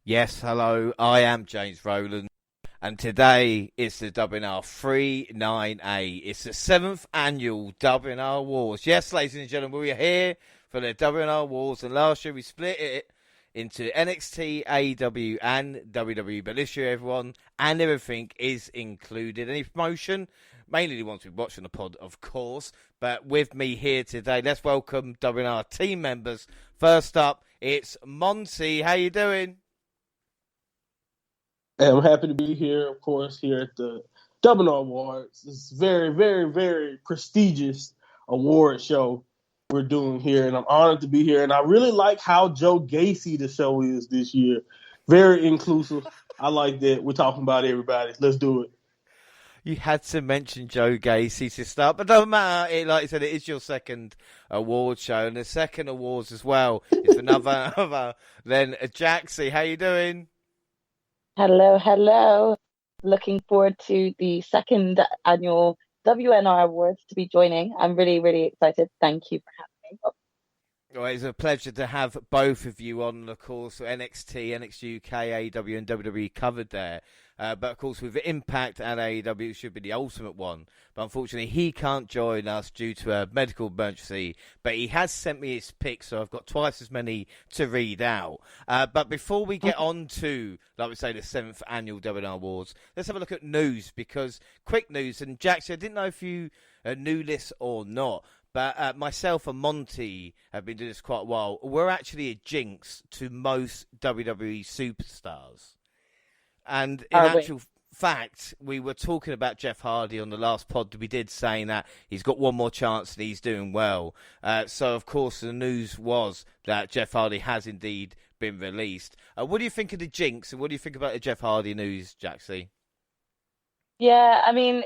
Yes, hello, I am James Rowland, and today it's the WNR398. It's the 7th annual WNR Awards. Yes, ladies and gentlemen, we are here for the WNR Awards, and last year we split it into NXT, AEW, and WWE, but this year everyone and everything is included. Any promotion? Mainly the ones we watch on the pod, of course, but with me here today, let's welcome WNR team members. First up, it's Monty. How you doing? And I'm happy to be here, of course, here at the WNR Awards. It's very, very, very prestigious award show we're doing here, and I'm honored to be here. And I really like how Joe Gacy the show is this year. Very inclusive. I like that. We're talking about everybody. Let's do it. You had to mention Joe Gacy to start, but doesn't matter. Like you said, it is your second award show, and the second awards as well is another. Then Jaxie, how you doing? Hello. Looking forward to the second annual WNR Awards to be joining. I'm really, really excited. Thank you for having me. Well, it's a pleasure to have both of you on, of course. So NXT, NXT UK, AEW, and WWE covered there. But, of course, with Impact and AEW, it should be the ultimate one. But, unfortunately, he can't join us due to a medical emergency. But he has sent me his picks, so I've got twice as many to read out. But before we get on to, like we say, the 7th Annual WNR Awards, let's have a look at news. Because, quick news, and Jackson, I didn't know if you knew this or not, but myself and Monty have been doing this quite a while. We're actually a jinx to most WWE superstars. And in actual fact, we were talking about Jeff Hardy on the last pod we did, saying that he's got one more chance and he's doing well. So, of course, the news was that Jeff Hardy has indeed been released. What do you think of the jinx, and what do you think about the Jeff Hardy news, Jaxie? Yeah, I mean,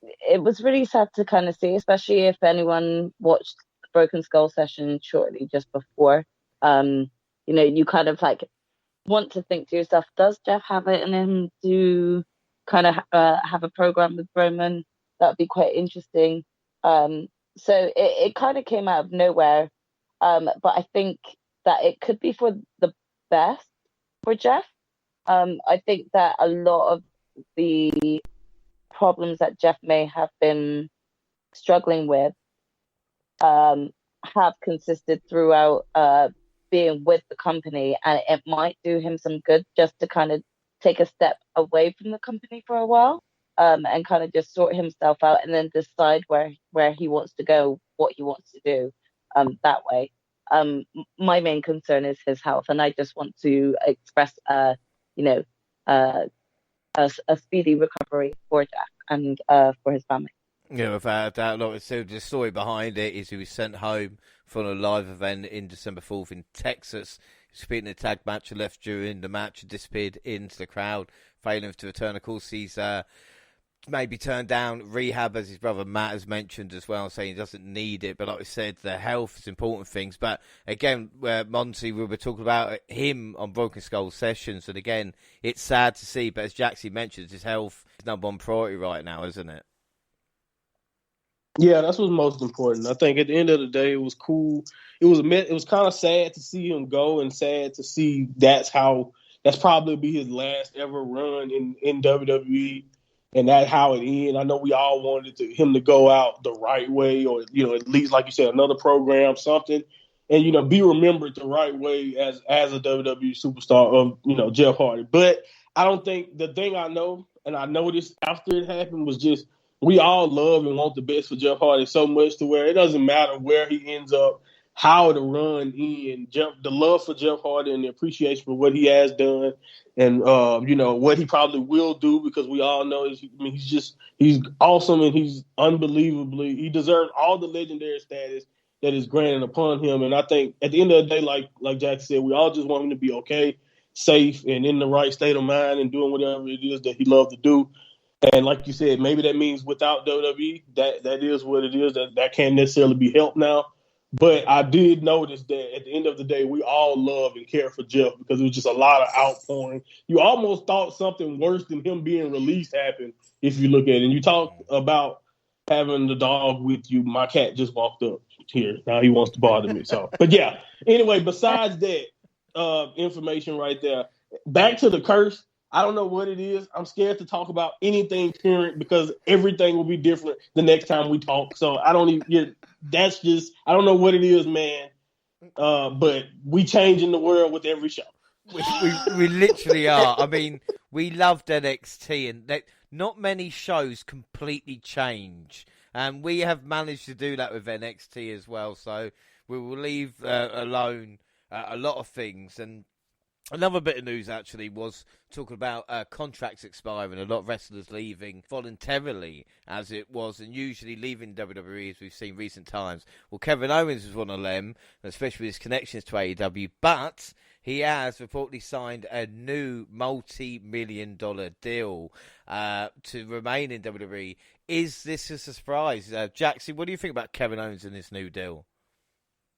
it was really sad to kind of see, especially if anyone watched the Broken Skull session shortly just before. You kind of like want to think to yourself, does Jeff have it in him to kind of have a program with Roman? That would be quite interesting. So it kind of came out of nowhere. But I think that it could be for the best for Jeff. I think that a lot of the problems that Jeff may have been struggling with have consisted throughout being with the company, and it might do him some good just to kind of take a step away from the company for a while, and kind of just sort himself out and then decide where he wants to go, what he wants to do, that way. My main concern is his health, and I just want to express a speedy recovery for Jeff and for his family. Yeah, without a doubt. So the story behind it is he was sent home from a live event in December 4th in Texas. He was competing in a tag match and left during the match and disappeared into the crowd, failing to return. Of course, he's maybe turned down rehab, as his brother Matt has mentioned as well, saying he doesn't need it. But like I said, the health is important things. But again, Monty, we were talking about him on Broken Skull sessions, and again, it's sad to see. But as Jaxie mentioned, his health is number one priority right now, isn't it? Yeah, that's what's most important. I think at the end of the day, it was cool. It was kind of sad to see him go, and sad to see that's probably be his last ever run in WWE, and that's how it ended. I know we all wanted him to go out the right way, or at least like you said, another program, something, and be remembered the right way as a WWE superstar of Jeff Hardy. But I don't think the thing I know, and I noticed after it happened, was just, we all love and want the best for Jeff Hardy so much to where it doesn't matter where he ends up, how to run in. The love for Jeff Hardy and the appreciation for what he has done, and what he probably will do, because we all know he's awesome, and he's unbelievably, he deserves all the legendary status that is granted upon him. And I think at the end of the day, like Jack said, we all just want him to be okay, safe, and in the right state of mind, and doing whatever it is that he loves to do. And like you said, maybe that means without WWE, that is what it is. That can't necessarily be helped now. But I did notice that at the end of the day, we all love and care for Jeff, because it was just a lot of outpouring. You almost thought something worse than him being released happened if you look at it. And you talk about having the dog with you. My cat just walked up here. Now he wants to bother me. But yeah, anyway, besides that information right there, back to the curse. I don't know what it is. I'm scared to talk about anything current because everything will be different the next time we talk. So I don't even get. That's just I don't know what it is, man. But we changing the world with every show. We literally are. I mean, we loved NXT, and not many shows completely change, and we have managed to do that with NXT as well. So we will leave alone a lot of things. And another bit of news actually was talking about contracts expiring, a lot of wrestlers leaving voluntarily, as it was, and usually leaving WWE, as we've seen recent times. Well, Kevin Owens was one of them, especially with his connections to AEW, but he has reportedly signed a new multi-million-dollar deal to remain in WWE. Is this a surprise? Jaxie, what do you think about Kevin Owens and this new deal?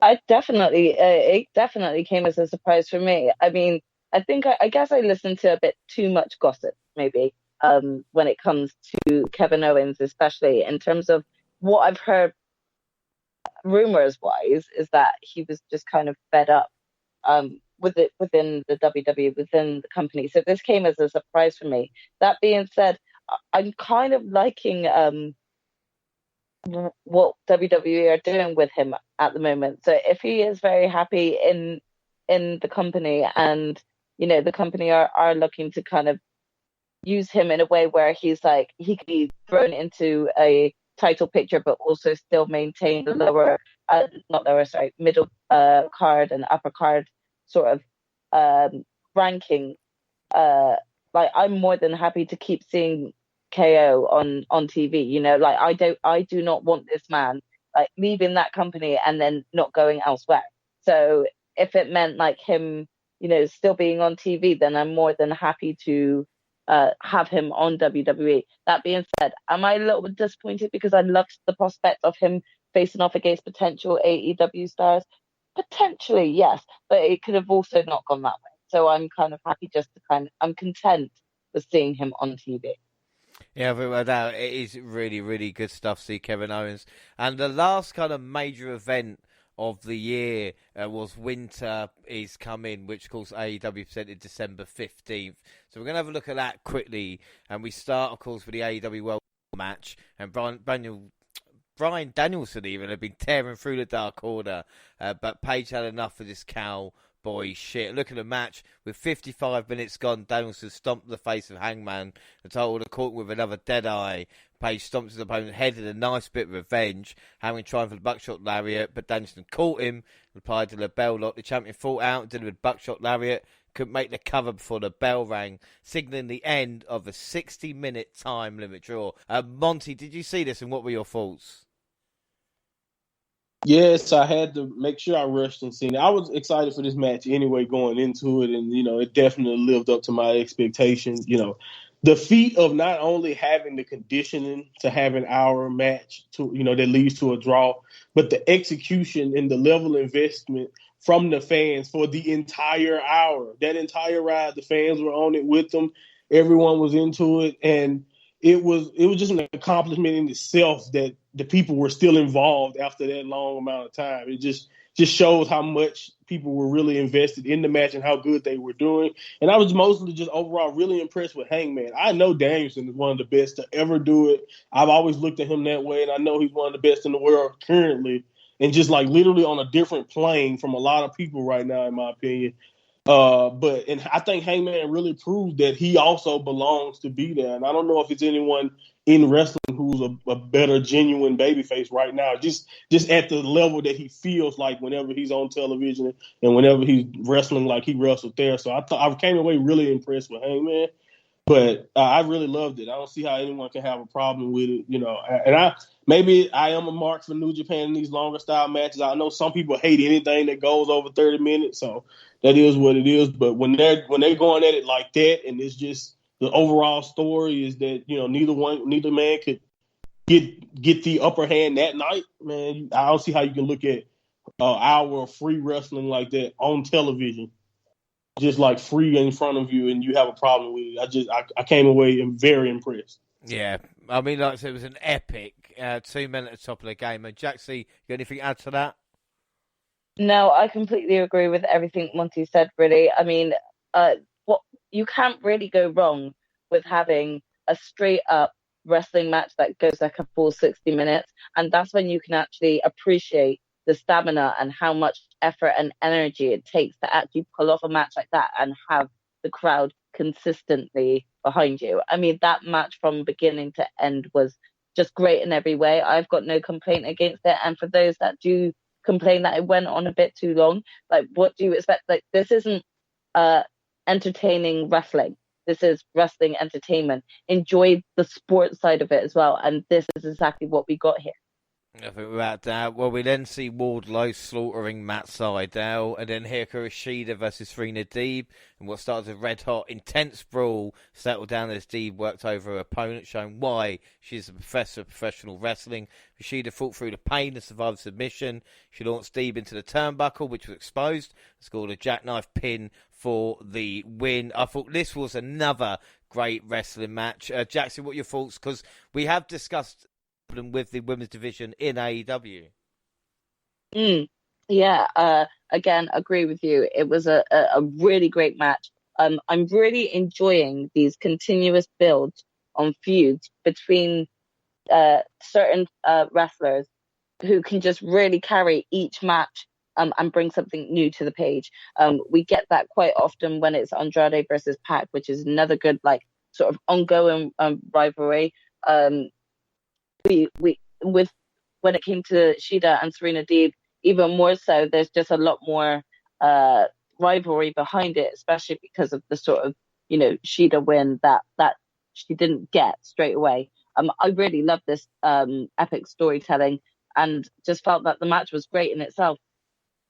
It definitely came as a surprise for me. I mean, I guess I listened to a bit too much gossip, maybe, when it comes to Kevin Owens, especially in terms of what I've heard rumors-wise, is that he was just kind of fed up with it within the WWE, within the company. So this came as a surprise for me. That being said, I'm kind of liking what WWE are doing with him at the moment. So if he is very happy in the company, and the company are looking to kind of use him in a way where he's like he could be thrown into a title picture, but also still maintain the middle card and upper card sort of ranking. Like I'm more than happy to keep seeing KO on TV. Like I do not want this man like leaving that company and then not going elsewhere. So if it meant like him, still being on TV, then I'm more than happy to have him on WWE. That being said, am I a little bit disappointed because I loved the prospect of him facing off against potential AEW stars? Potentially, yes, but it could have also not gone that way. So I'm kind of happy I'm content with seeing him on TV. Yeah, without doubt, it is really, really good stuff to see Kevin Owens. And the last kind of major event of the year was Winter is Coming, which of course AEW presented December 15th. So we're going to have a look at that quickly. And we start, of course, with the AEW World match. And Bryan Danielson even had been tearing through the Dark Order. But Page had enough of this cowboy shit. Look at the match. With 55 minutes gone, Danielson stomped the face of Hangman and told the court with another dead eye. Page stomped his opponent, headed a nice bit of revenge, having tried for the buckshot lariat, but Danielson caught him, applied to the bell lock. The champion fought out and delivered buckshot lariat, couldn't make the cover before the bell rang, signaling the end of a 60-minute time limit draw. Monty, did you see this and what were your thoughts? Yes, I had to make sure I rushed and seen it. I was excited for this match anyway going into it, and it definitely lived up to my expectations. The feat of not only having the conditioning to have an hour match that leads to a draw, but the execution and the level of investment from the fans for the entire hour. That entire ride, the fans were on it with them. Everyone was into it, and it was just an accomplishment in itself that the people were still involved after that long amount of time. It just shows how much people were really invested in the match and how good they were doing. And I was mostly just overall really impressed with Hangman. I know Danielson is one of the best to ever do it. I've always looked at him that way, and I know he's one of the best in the world currently, and just like literally on a different plane from a lot of people right now, in my opinion. But I think Hangman really proved that he also belongs to be there. And I don't know if it's anyone in wrestling who's a better genuine babyface right now, just at the level that he feels like whenever he's on television and whenever he's wrestling like he wrestled there. So I came away really impressed with Hangman. But I really loved it. I don't see how anyone can have a problem with it, And maybe I am a mark for New Japan in these longer style matches. I know some people hate anything that goes over 30 minutes, so that is what it is. But when they're going at it like that, and it's just the overall story is that neither man could get the upper hand that night, man. I don't see how you can look at an hour of free wrestling like that on television, just like free in front of you, and you have a problem with it. I came away very impressed. Yeah, I mean, like I said, it was an epic 2 men at the top of the game. And Jaxie, you got anything to add to that? No, I completely agree with everything Monty said, really. I mean, what you can't really go wrong with having a straight up wrestling match that goes like a full 60 minutes. And that's when you can actually appreciate the stamina and how much effort and energy it takes to actually pull off a match like that and have the crowd consistently behind you. I mean, that match from beginning to end was just great in every way. I've got no complaint against it. And for those that do complain that it went on a bit too long, like, what do you expect? Like, this isn't entertaining wrestling. This is wrestling entertainment. Enjoy the sports side of it as well. And this is exactly what we got here. I think without doubt. Well, we then see Wardlow slaughtering Matt Sydal, and then Hikaru Shida versus Serena Deeb, and what started as a red-hot, intense brawl settled down as Deeb worked over her opponent, showing why she's a professor of professional wrestling. Shida fought through the pain and survived submission. She launched Deeb into the turnbuckle, which was exposed, and scored a jackknife pin for the win. I thought this was another great wrestling match. Jaxie, what are your thoughts? Because we have discussed with the women's division in AEW. Yeah, again, agree with you. It was a really great match. I'm really enjoying these continuous builds on feuds between certain wrestlers who can just really carry each match and bring something new to the page. We get that quite often when it's Andrade versus Pac, which is another good, like, sort of ongoing rivalry. We when it came to Shida and Serena Deeb, even more so, there's just a lot more rivalry behind it, especially because of the sort of, Shida win that she didn't get straight away. I really love this epic storytelling and just felt that the match was great in itself.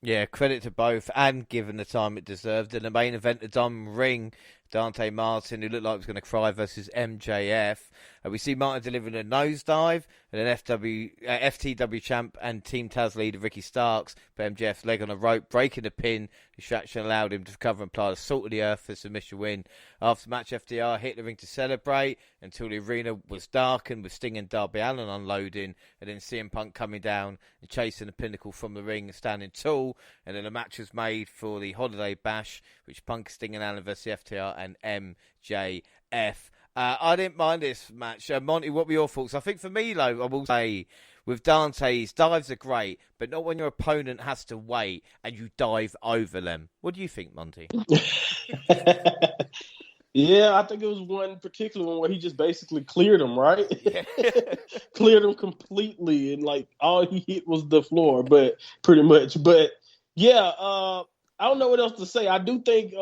Yeah, credit to both, and given the time it deserved. In the main event, the Diamond Ring, Dante Martin, who looked like he was going to cry, versus MJF. We see Martin delivering a nosedive, and then FTW champ and Team Taz leader Ricky Starks put MJF's leg on a rope, breaking the pin. Distraction allowed him to recover and apply the salt of the earth for submission win. After the match, FTR hit the ring to celebrate until the arena was darkened with Sting and Darby Allin unloading, and then CM Punk coming down and chasing the Pinnacle from the ring and standing tall. And then a match was made for the Holiday Bash, which Punk, Sting and Allin versus FTR and MJF. I didn't mind this match. Monty, what were your thoughts? I think for me, though, I will say, with Dante's, dives are great, but not when your opponent has to wait and you dive over them. What do you think, Monty? Yeah, I think it was one particular one where he just basically cleared him, right? Yeah. Cleared him completely, and like all he hit was the floor, but pretty much. But yeah, I don't know what else to say. I do think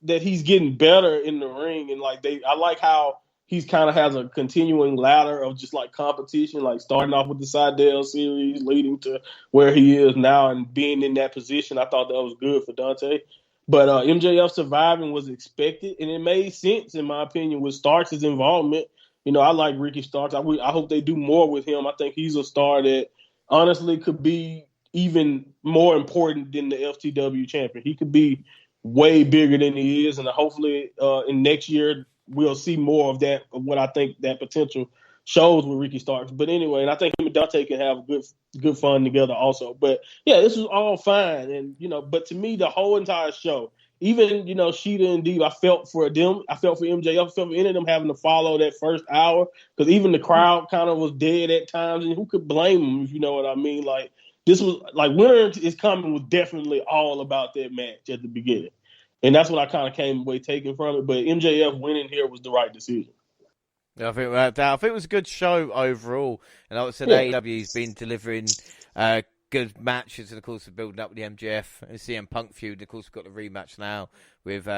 that he's getting better in the ring, and I like how he's kind of has a continuing ladder of just like competition, like starting off with the Sydal series, leading to where he is now, and being in that position. I thought that was good for Dante. But MJF surviving was expected, and it made sense, in my opinion, with Starks' involvement. I like Ricky Starks. I hope they do more with him. I think he's a star that honestly could be even more important than the FTW champion. He could be way bigger than he is, and hopefully in next year we'll see more of that, of what I think that potential shows with Ricky Starks. But anyway, and I think him and Dante can have good fun together also. But yeah, this was all fine, and but to me, the whole entire show, even Shida and Deeb, I felt for them. I felt for MJF. I felt for any of them having to follow that first hour, because even the crowd kind of was dead at times, and who could blame them, if you know what I mean? Like, this was like Winter is Coming was definitely all about that match at the beginning, and that's what I kind of came away taking from it. But MJF winning here was the right decision. I think it was a good show overall, and like I said, AEW's been delivering good matches, and of course, we're building up with the MJF and CM Punk feud. And of course, we've got the rematch now with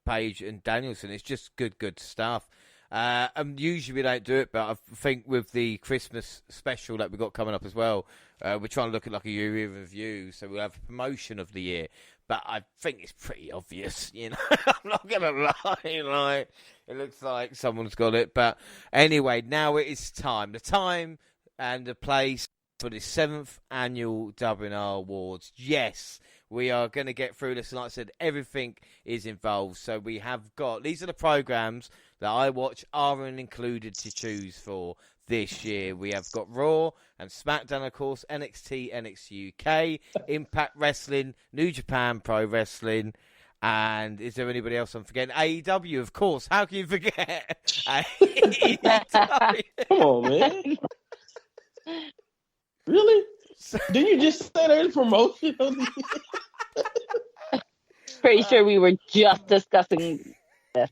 Page and Danielson. It's just good stuff. And usually we don't do it, but I think with the Christmas special that we've got coming up as well, we're trying to look at like a year review, so we'll have a promotion of the year. But I think it's pretty obvious, I'm not going to lie, like, it looks like someone's got it. But anyway, now it is time. The time and the place for the 7th Annual WNR Awards. Yes, we are going to get through this. And like I said, everything is involved. So we have got, these are the programs that I watch are included to choose for this year. We have got Raw and SmackDown, of course, NXT, NXT UK, Impact Wrestling, New Japan Pro Wrestling, And is there anybody else I'm forgetting? AEW, of course. How can you forget AEW? Come on, man. Really? Didn't you just say there's promotion? Pretty sure we were just discussing this.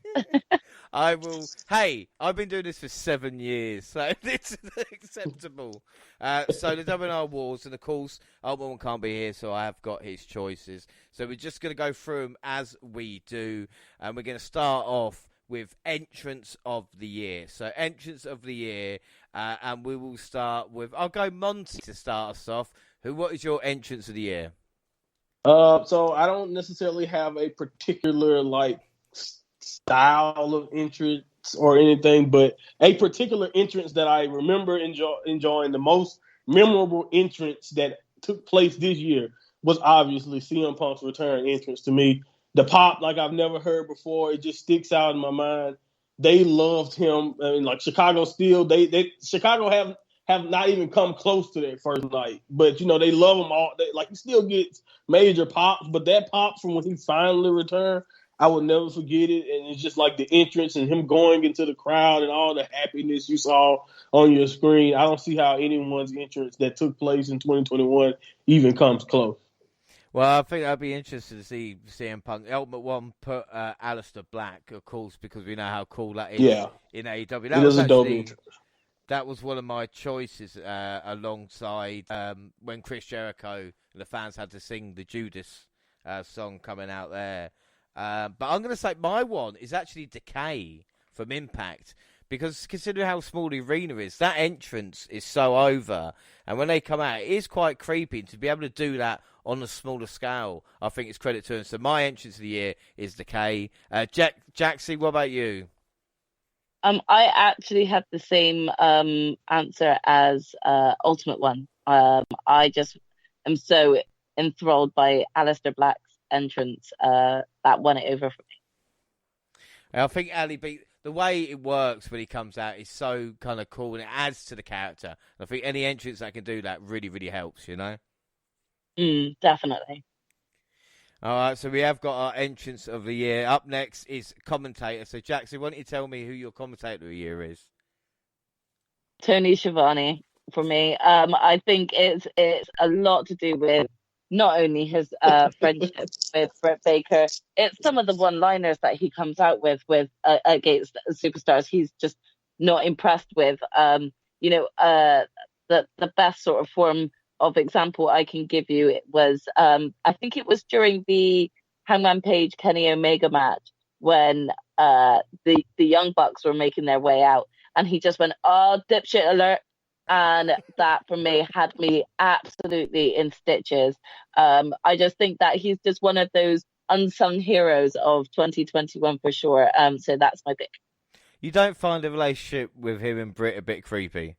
I will. Hey, I've been doing this for 7 years, so it's acceptable. So the WNR Awards, and of course, Ultimate One can't be here, so I have got his choices. So we're just going to go through them as we do, and we're going to start off with Entrance of the Year. So Entrance of the Year, and we will start with. I'll go Monty to start us off. What is your Entrance of the Year? So I don't necessarily have a particular style of entrance or anything, but a particular entrance that I remember enjoying the most memorable entrance that took place this year was obviously CM Punk's return entrance to me. The pop like I've never heard before. It just sticks out in my mind. They loved him. I mean, Chicago still, Chicago have not even come close to their first night, but they love him all. He still gets major pops, but that pop from when he finally returned, I will never forget it. And it's just like the entrance and him going into the crowd and all the happiness you saw on your screen. I don't see how anyone's entrance that took place in 2021 even comes close. Well, I think I'd be interested to see CM Punk. Ultimate One put Aleister Black, of course, because we know how cool that is in AEW. That was one of my choices alongside when Chris Jericho and the fans had to sing the Judas song coming out there. But I'm going to say my one is actually Decay from Impact, because considering how small the arena is, that entrance is so over. And when they come out, it is quite creepy. And to be able to do that on a smaller scale, I think it's credit to them. So my entrance of the year is Decay. Jaxie, what about you? I actually had the same answer as Ultimate One. I just am so enthralled by Aleister Black's entrance that won it over for me. I think Ali B, the way it works when he comes out is so kind of cool, and it adds to the character. I think any entrance that can do that really, really helps, Definitely. All right, so we have got our entrance of the year. Up next is commentator. So, Jackson, why don't you tell me who your commentator of the year is? Tony Schiavone for me. I think it's a lot to do with not only his friendship with Britt Baker, it's some of the one-liners that he comes out with against superstars he's just not impressed with. The best sort of form of example I can give you, it was I think it was during the Hangman Page Kenny Omega match when the Young Bucks were making their way out, and he just went, "Oh, dipshit alert." And that for me had me absolutely in stitches. I just think that he's just one of those unsung heroes of 2021 for sure. So that's my pick. You don't find the relationship with him and Britt a bit creepy?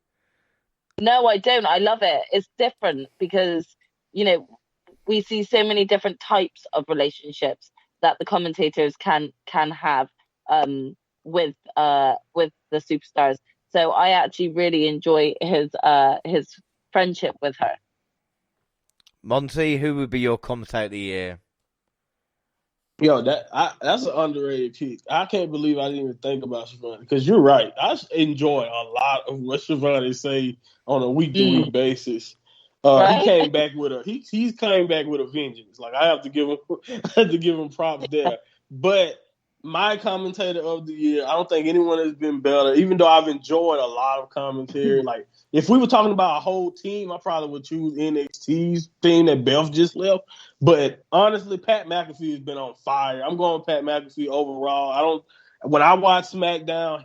No, I don't. I love it. It's different because, we see so many different types of relationships that the commentators can have with the superstars. So I actually really enjoy his friendship with her. Monty, who would be your commentator of the year? Yo, that's an underrated pick. I can't believe I didn't even think about Schiavone, because you're right. I enjoy a lot of what Schiavone say on a week-to-week basis. Right? He came back with he's came back with a vengeance. Like, I have to give him props there. But my commentator of the year, I don't think anyone has been better, even though I've enjoyed a lot of commentary. Like, if we were talking about a whole team, I probably would choose NXT's team that Beth just left. But honestly, Pat McAfee has been on fire. I'm going with Pat McAfee overall. When I watch SmackDown,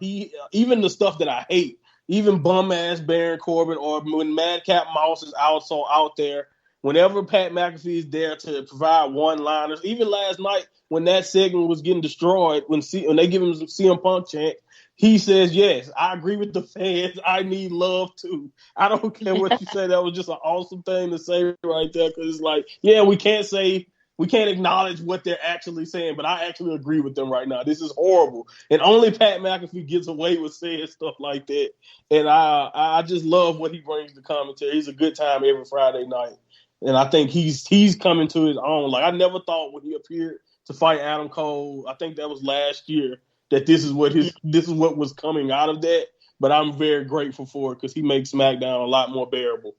even the stuff that I hate, even bum-ass Baron Corbin, or when Madcap Moss is also out there, whenever Pat McAfee is there to provide one-liners, even last night when that segment was getting destroyed, when they give him some CM Punk chant, he says, "Yes, I agree with the fans. I need love too." I don't care what you say. That was just an awesome thing to say right there, because it's like, yeah, we can't acknowledge what they're actually saying, but I actually agree with them right now. This is horrible. And only Pat McAfee gets away with saying stuff like that. And I just love what he brings to commentary. He's a good time every Friday night. And I think he's coming to his own. Like, I never thought when he appeared to fight Adam Cole. I think that was last year. That this is what was coming out of that. But I'm very grateful for it because he makes SmackDown a lot more bearable.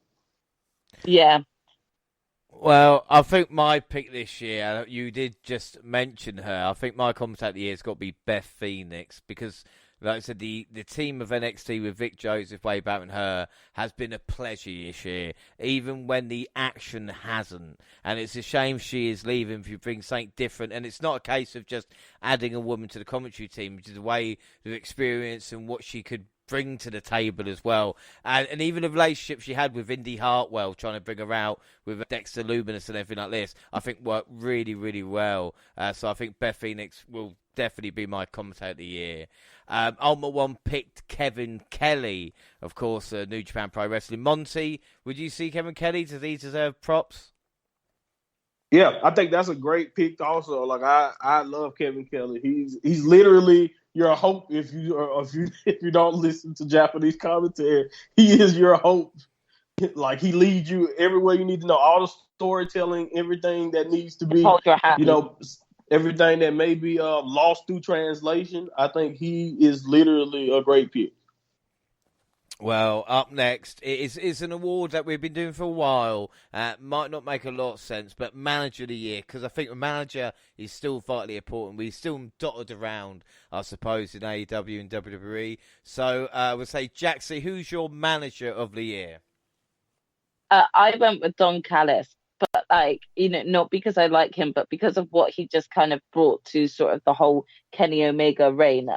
Yeah. Well, I think my pick this year, you did just mention her. I think my commentator of the year has got to be Beth Phoenix because, like I said, the team of NXT with Vic Joseph, Wade Barrett and her has been a pleasure this year, even when the action hasn't. And it's a shame she is leaving if you bring something different. And it's not a case of just adding a woman to the commentary team, which is a way of experience and what she could bring to the table as well. And even the relationship she had with Indy Hartwell, trying to bring her out with Dexter Luminous and everything like this, I think worked really, really well. So I think Beth Phoenix will definitely be my commentator of the year. Ultimate One picked Kevin Kelly, of course, New Japan Pro Wrestling. Monty, would you see Kevin Kelly? Does he deserve props? Yeah, I think that's a great pick also. Like I love Kevin Kelly. He's literally your hope if you don't listen to Japanese commentary. He is your hope. Like he leads you everywhere you need to know, all the storytelling, everything that needs to be, everything that may be lost through translation. I think he is literally a great pick. Well, up next is an award that we've been doing for a while. Might not make a lot of sense, but Manager of the Year, because I think the manager is still vitally important. We still dotted around, I suppose, in AEW and WWE. So we'll say, Jaxie, who's your Manager of the Year? I went with Don Callis, but not because I like him, but because of what he just kind of brought to sort of the whole Kenny Omega reign.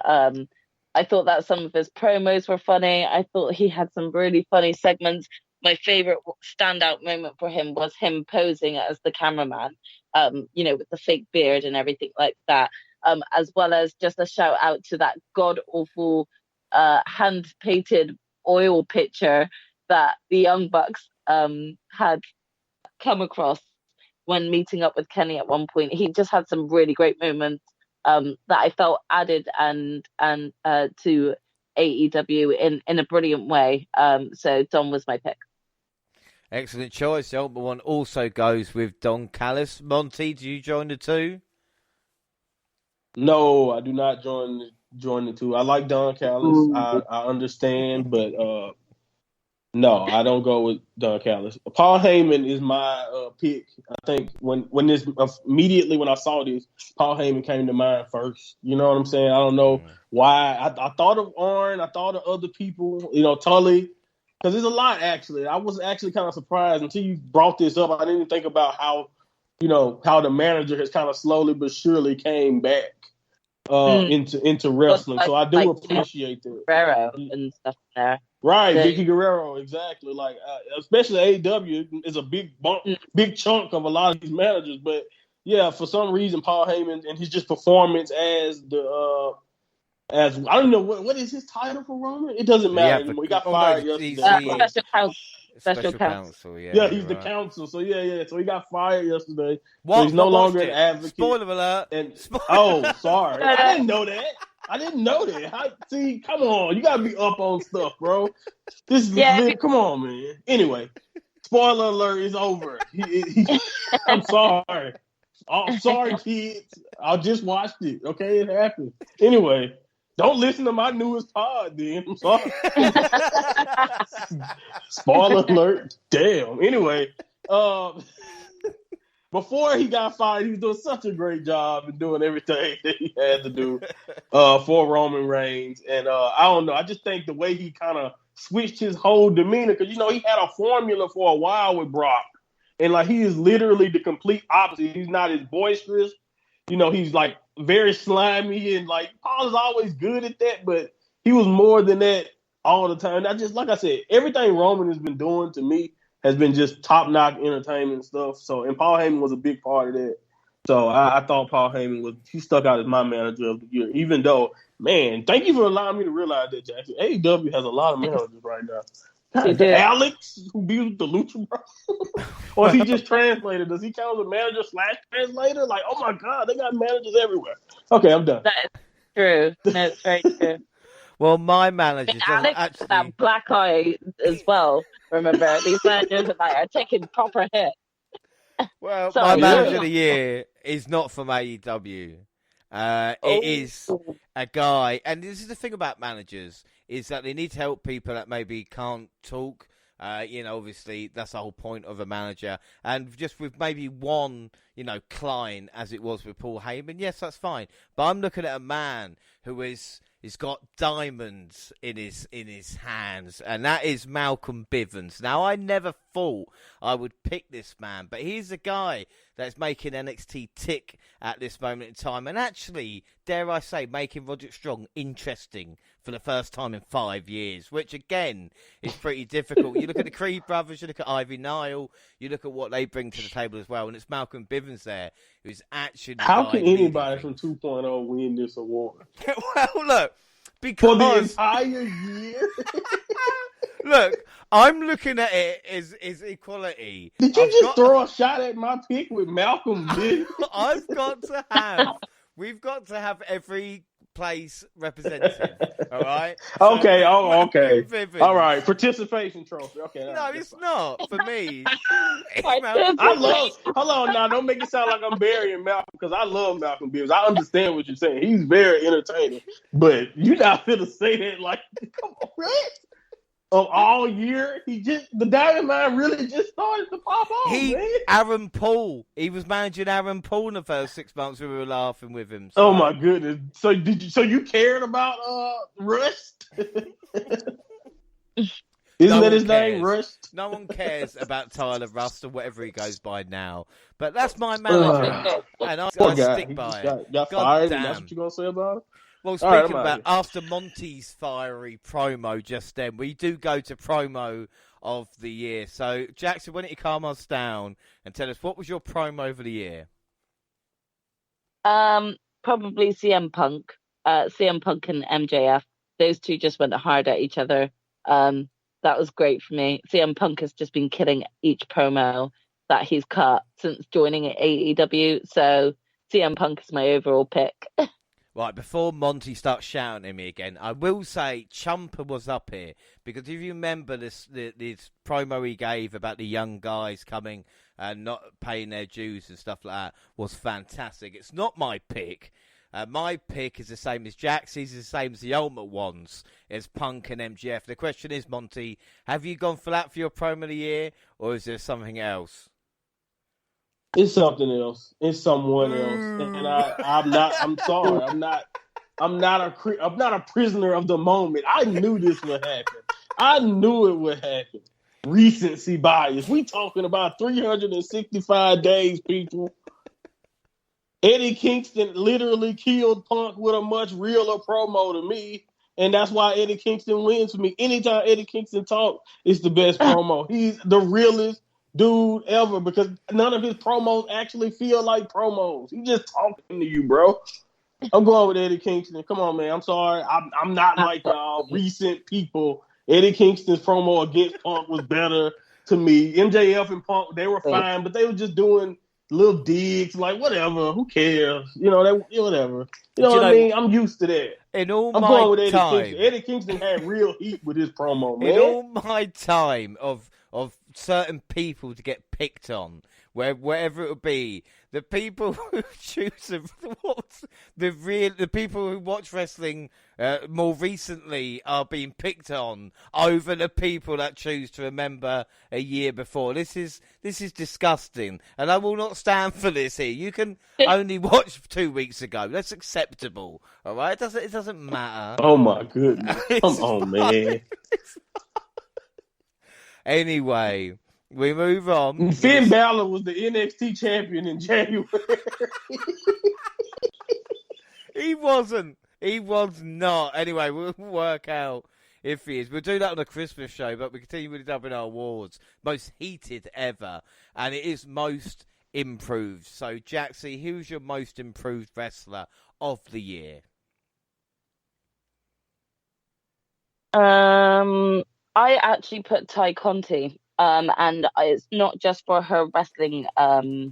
I thought that some of his promos were funny. I thought he had some really funny segments. My favorite standout moment for him was him posing as the cameraman, with the fake beard and everything like that, as well as just a shout out to that god-awful hand-painted oil picture that the Young Bucks had come across when meeting up with Kenny at one point. He just had some really great moments that I felt added and to AEW in a brilliant way. So Don was my pick. Excellent choice. The ultimate one also goes with Don Callis. Monty, do you join the two? No, I do not join the two. I like Don Callis. I understand, but no, I don't go with Don Callis. Paul Heyman is my pick. I think when this immediately when I saw this, Paul Heyman came to mind first. You know what I'm saying? I don't know why. I thought of Arn. I thought of other people. Tully, because there's a lot actually. I was actually kind of surprised until you brought this up. I didn't even think about how the manager has kind of slowly but surely came back into wrestling. So I do appreciate that. Guerrero and stuff there. Right, Vicky Guerrero, exactly. Like, especially AEW is a big chunk of a lot of these managers. But yeah, for some reason, Paul Heyman and his just performance as I don't know what is his title for Roman. It doesn't matter anymore. He got fired yesterday. Special counsel. Yeah, he's the counsel. So yeah. So he got fired yesterday. What? So he's no longer an advocate. Spoiler alert. Sorry, I didn't know that. See, come on. You got to be up on stuff, bro. Come on, man. Anyway, spoiler alert is over. I'm sorry. I'm sorry, kids. I just watched it. Okay, it happened. Anyway, don't listen to my newest pod, then. I'm sorry. Spoiler alert. Damn. Anyway, before he got fired, he was doing such a great job and doing everything that he had to do for Roman Reigns. And I don't know. I just think the way he kind of switched his whole demeanor, because, he had a formula for a while with Brock. And, he is literally the complete opposite. He's not as boisterous. He's, very slimy. And, Paul is always good at that. But he was more than that all the time. I just, like I said, everything Roman has been doing to me has been just top-notch entertainment stuff. So, and Paul Heyman was a big part of that. So, I thought Paul Heyman he stuck out as my Manager of the Year, even though, man, thank you for allowing me to realize that, Jackson. AEW has a lot of managers right now. Alex, who be with the Lucha Bros? Or is he just translated? Does he count as a manager/translator? Oh my God, they got managers everywhere. Okay, I'm done. That is true. No, it's very true. Well, my manager Alex actually that black eye as well. Remember, these managers are taking proper hits. Well, Sorry. my manager of the year is not from AEW. It is a guy, and this is the thing about managers, is that they need to help people that maybe can't talk. Obviously, that's the whole point of a manager. And just with maybe one, client, as it was with Paul Heyman, yes, that's fine. But I'm looking at a man who he's got diamonds in his hands, and that is Malcolm Bivens. Now, I never thought I would pick this man, but he's a guy that's making NXT tick at this moment in time, and actually, dare I say, making Roderick Strong interesting for the first time in 5 years, which again is pretty difficult. You look at the Creed brothers, you look at Ivy Nile, you look at what they bring to the table as well, and it's Malcolm Bivens there who's actually. How can anybody from 2.0 win this award? Well, look, because for the entire year. Look, I'm looking at it as equality. Did you throw a shot at my pick with Malcolm Bivens? We've got to have every place representative. All right. Okay. All right. Participation trophy. Okay. No, it's not for me. I love. Hold on now. Don't make it sound like I'm burying Malcolm, because I love Malcolm Bivens. I understand what you're saying. He's very entertaining, but you're not gonna say that like, come on, right? Of all year, the Diamond Mine really just started to pop off. Man. Aaron Paul. He was managing Aaron Paul in the first 6 months. We were laughing with him. So. Oh my goodness! So you cared about Rust? Isn't that his name, Rust? No one cares about Tyler Rust or whatever he goes by now. But that's my manager, and I stick by it. Got fired. That's what you gonna say about him? Well, speaking about after Monty's fiery promo just then, we do go to promo of the year. So, Jackson, why don't you calm us down and tell us, what was your promo for the year? Probably CM Punk. CM Punk and MJF. Those two just went hard at each other. That was great for me. CM Punk has just been killing each promo that he's cut since joining at AEW. So, CM Punk is my overall pick. Right, before Monty starts shouting at me again, I will say Ciampa was up here, because if you remember this promo he gave about the young guys coming and not paying their dues and stuff like that was fantastic. It's not my pick. My pick is the same as Jaxie's, is the same as the Ultimate One's, as Punk and MGF. The question is, Monty, have you gone for that for your promo of the year, or is there something else? It's something else. It's someone else, and I'm not. I'm sorry. I'm not a prisoner of the moment. I knew this would happen. I knew it would happen. Recency bias. We talking about 365 days, people. Eddie Kingston literally killed Punk with a much realer promo to me, and that's why Eddie Kingston wins for me. Anytime Eddie Kingston talks, it's the best promo. He's the realest dude ever, because none of his promos actually feel like promos. He's just talking to you, bro. I'm going with Eddie Kingston. Come on, man. I'm sorry. I'm not like recent people. Eddie Kingston's promo against Punk was better to me. MJF and Punk, they were fine, but they were just doing little digs, like whatever. Who cares? Whatever. You know what I mean? I'm used to that. I'm going with Eddie Kingston. Eddie Kingston had real heat with his promo, man. In all my time of certain people to get picked on, wherever it would be, the people who choose the people who watch wrestling more recently are being picked on over the people that choose to remember a year before. This is disgusting, and I will not stand for this here. You can only watch 2 weeks ago. That's acceptable, all right? It doesn't matter. Oh my goodness! Come on, man. Anyway, we move on. Finn Balor was the NXT champion in January. He wasn't. He was not. Anyway, we'll work out if he is. We'll do that on the Christmas show, but we continue with the WNR Awards. Most heated ever, and it is most improved. So, Jaxie, who's your most improved wrestler of the year? I actually put Ty Conti, and it's not just for her wrestling that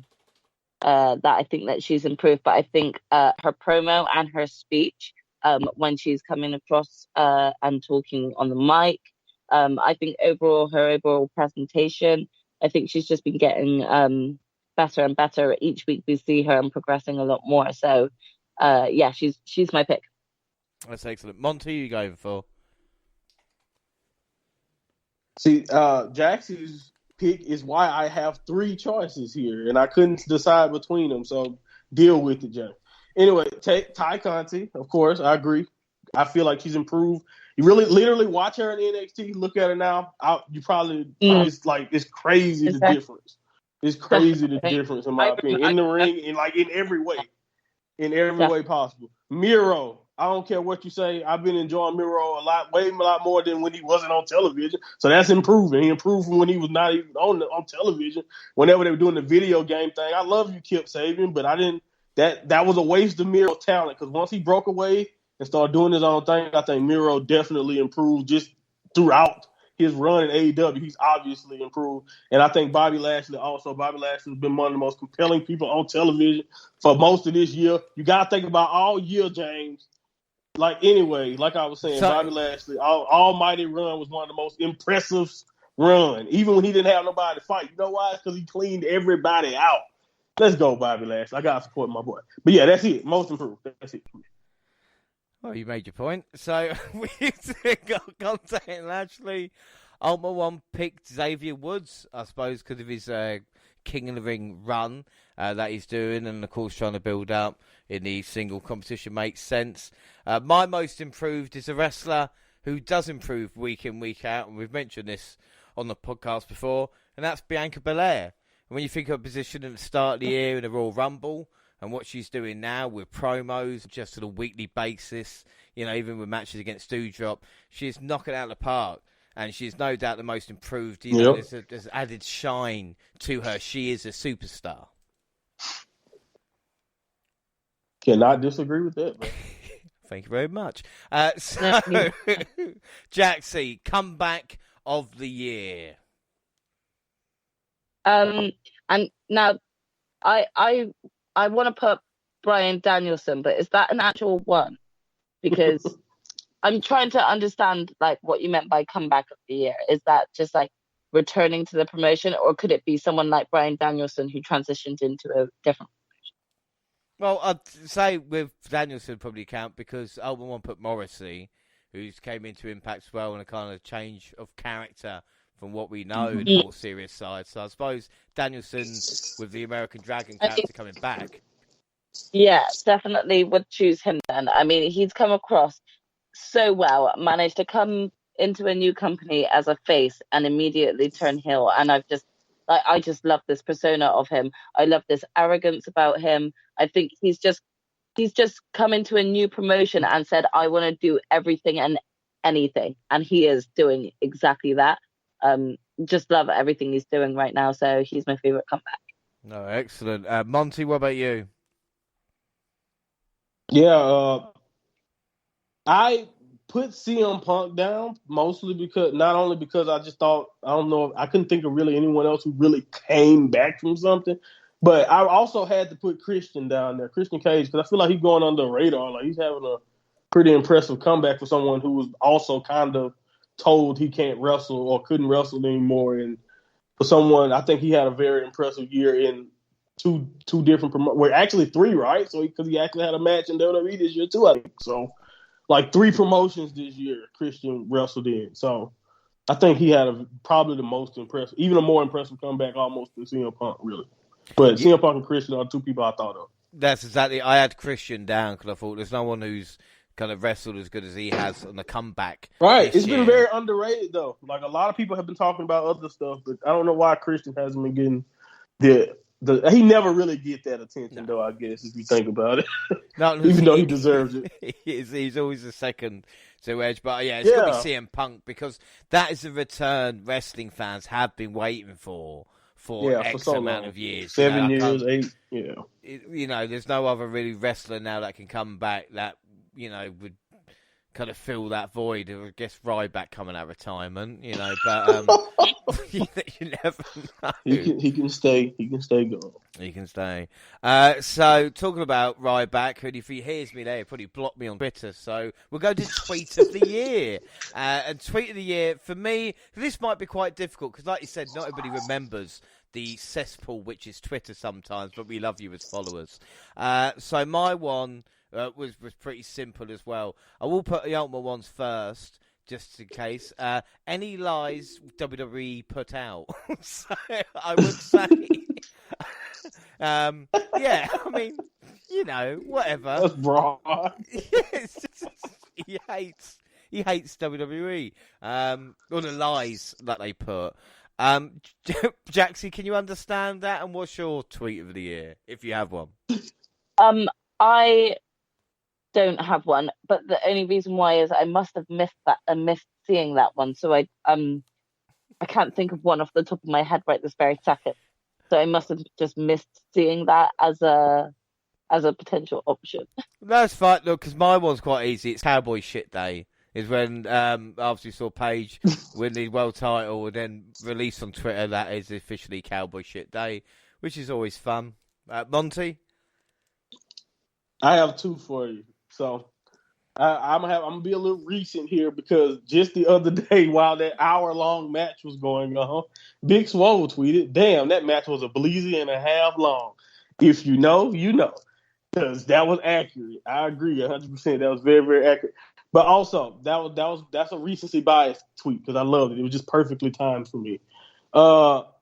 I think that she's improved, but I think her promo and her speech when she's coming across and talking on the mic. I think her overall presentation, I think she's just been getting better and better. Each week we see her and progressing a lot more. So, yeah, she's my pick. That's excellent. Monty, you going for? See, Jaxie's pick is why I have 3 choices here, and I couldn't decide between them. So deal with it, Jack. Anyway, take Ty Conti, of course. I agree. I feel like she's improved. You really, literally watch her in NXT. Look at her now. You probably it's crazy the difference. It's crazy the difference in my opinion in the ring and like in every way possible. Miro, I don't care what you say. I've been enjoying Miro way a lot more than when he wasn't on television. So that's improving. He improved from when he was not even on television. Whenever they were doing the video game thing, I love you, Kip Sabian, but I didn't. That was a waste of Miro's talent because once he broke away and started doing his own thing, I think Miro definitely improved just throughout his run in AEW. He's obviously improved. And I think Bobby Lashley has been one of the most compelling people on television for most of this year. You got to think about all year, James. Like I was saying, Bobby Lashley, almighty run was one of the most impressive run, even when he didn't have nobody to fight. You know why? Because he cleaned everybody out. Let's go, Bobby Lashley. I got to support my boy. But yeah, that's it. Most improved. That's it. Well, you made your point. So we got Conte Lashley. Ultimate One picked Xavier Woods, I suppose, because of his King of the Ring run that he's doing, and of course trying to build up in the single competition makes sense. My most improved is a wrestler who does improve week in, week out, and we've mentioned this on the podcast before, and that's Bianca Belaire. And when you think of her position at the start of the year in the Royal Rumble, and what she's doing now with promos, just on a weekly basis, even with matches against Doudrop, she's knocking it out of the park. And she's no doubt the most improved. There's added shine to her. She is a superstar. Cannot disagree with that, man. Thank you very much. Jaxie, comeback of the year. And now I want to put Bryan Danielson, but is that an actual one? Because I'm trying to understand like what you meant by comeback of the year. Is that just like returning to the promotion, or could it be someone like Bryan Danielson who transitioned into a different promotion? Well, I'd say with Danielson probably count because Ultimate One put Morrissey, who's came into Impact as well, and a kind of change of character from what we know in the more serious side. So I suppose Danielson with the American Dragon character coming back. Yeah, definitely would choose him then. I mean, he's come across so well, managed to come into a new company as a face and immediately turn heel. And I just love this persona of him. I love this arrogance about him. I think he's just come into a new promotion and said, I want to do everything and anything. And he is doing exactly that. Just love everything he's doing right now. So he's my favorite comeback. No, excellent. Monty, what about you? Yeah, I put CM Punk down mostly because I just thought, I couldn't think of really anyone else who really came back from something. But I also had to put Christian down there, Christian Cage, because I feel like he's going under the radar. Like he's having a pretty impressive comeback for someone who was also kind of told he can't wrestle or couldn't wrestle anymore. And for someone, I think he had a very impressive year in two different actually 3, right? So because he actually had a match in WWE this year too, I think. So like 3 promotions this year, Christian wrestled in. So I think he had probably the most impressive, even a more impressive comeback almost than CM Punk, really. But CM Punk and Christian are 2 people I thought of. That's exactly. I had Christian down because I thought there's no one who's kind of wrestled as good as he has on the comeback. Right. It's been very underrated, though. Like, a lot of people have been talking about other stuff, but I don't know why Christian hasn't been getting he never really get that attention, though, I guess, if you think about it. Even though he deserves it. He's always the second to Edge. But, yeah, it's got to be CM Punk because that is the return wrestling fans have been waiting for X so amount long. of years. 7 years, 8, yeah. There's no other really wrestler now that can come back that, would kind of fill that void. I guess Ryback coming out of retirement, but you never know. He can stay. He can stay going. He can stay. So talking about Ryback, and if he hears me there, he'll probably block me on Twitter. So we'll go to Tweet of the Year. And Tweet of the Year, for me, this might be quite difficult because, like you said, not everybody remembers the cesspool which is Twitter sometimes, but we love you as followers. So my one was pretty simple as well. I will put the Ultimate ones first, just in case. Any lies WWE put out. So I would say, yeah, I mean, whatever. That's broad. He hates WWE. Or the lies that they put. Jaxie, can you understand that? And what's your tweet of the year, if you have one? I don't have one, but the only reason why is I must have missed that and missed seeing that one. So I can't think of one off the top of my head right this very second. So I must have just missed seeing that as a potential option. That's fine, look, because my one's quite easy. It's Cowboy Shit Day. Is when after you saw Paige win the world title and then released on Twitter that is officially Cowboy Shit Day, which is always fun. Monty? I have two for you. So I'm gonna be a little recent here because just the other day while that hour-long match was going on, Big Swole tweeted, "Damn, that match was a bleezy and a half long. If you know, you know." Because that was accurate. I agree 100%. That was very, very accurate. But also, that's a recency bias tweet because I loved it. It was just perfectly timed for me. But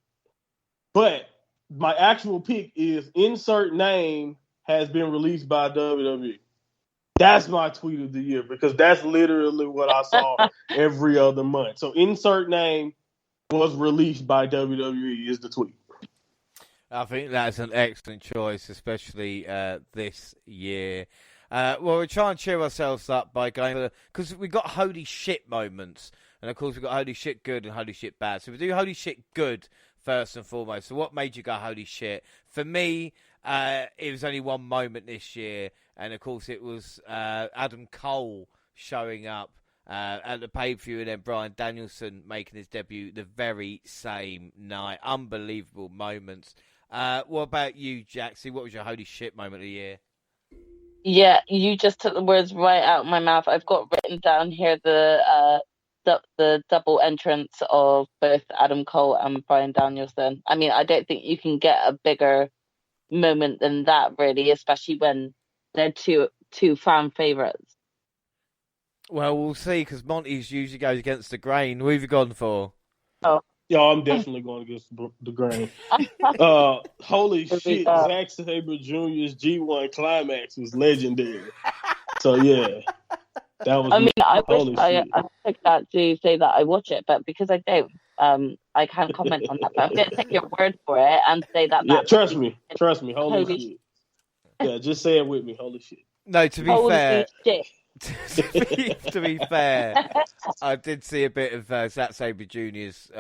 my actual pick is insert name has been released by WWE. That's my tweet of the year because that's literally what I saw every other month. So insert name was released by WWE is the tweet. I think that's an excellent choice, especially this year. Well, we're trying to cheer ourselves up by going, because we got holy shit moments, and of course we've got holy shit good and holy shit bad. So we do holy shit good first and foremost. So what made you go holy shit? For me, it was only one moment this year, and of course it was Adam Cole showing up at the pay-per-view, and then Bryan Danielson making his debut the very same night. Unbelievable moments. What about you, Jaxie? What was your holy shit moment of the year? Yeah, you just took the words right out of my mouth. I've got written down here the double entrance of both Adam Cole and Bryan Danielson. I mean, I don't think you can get a bigger moment than that, really, especially when they're two fan favorites. Well, we'll see, because Monty's usually goes against the grain. Who have you gone for? Oh. Yeah, I'm definitely going against the grain. Holy shit, Zack Sabre Jr.'s G1 climax was legendary. So yeah, that was. I mean, I wish I picked that to say that I watch it, but because I don't, I can't comment on that. But I'm going to take your word for it and say that. Yeah, trust me. Holy shit. Yeah, just say it with me. Holy shit. No, to be fair. Shit. to be fair, I did see a bit of Zack Sabre Jr.'s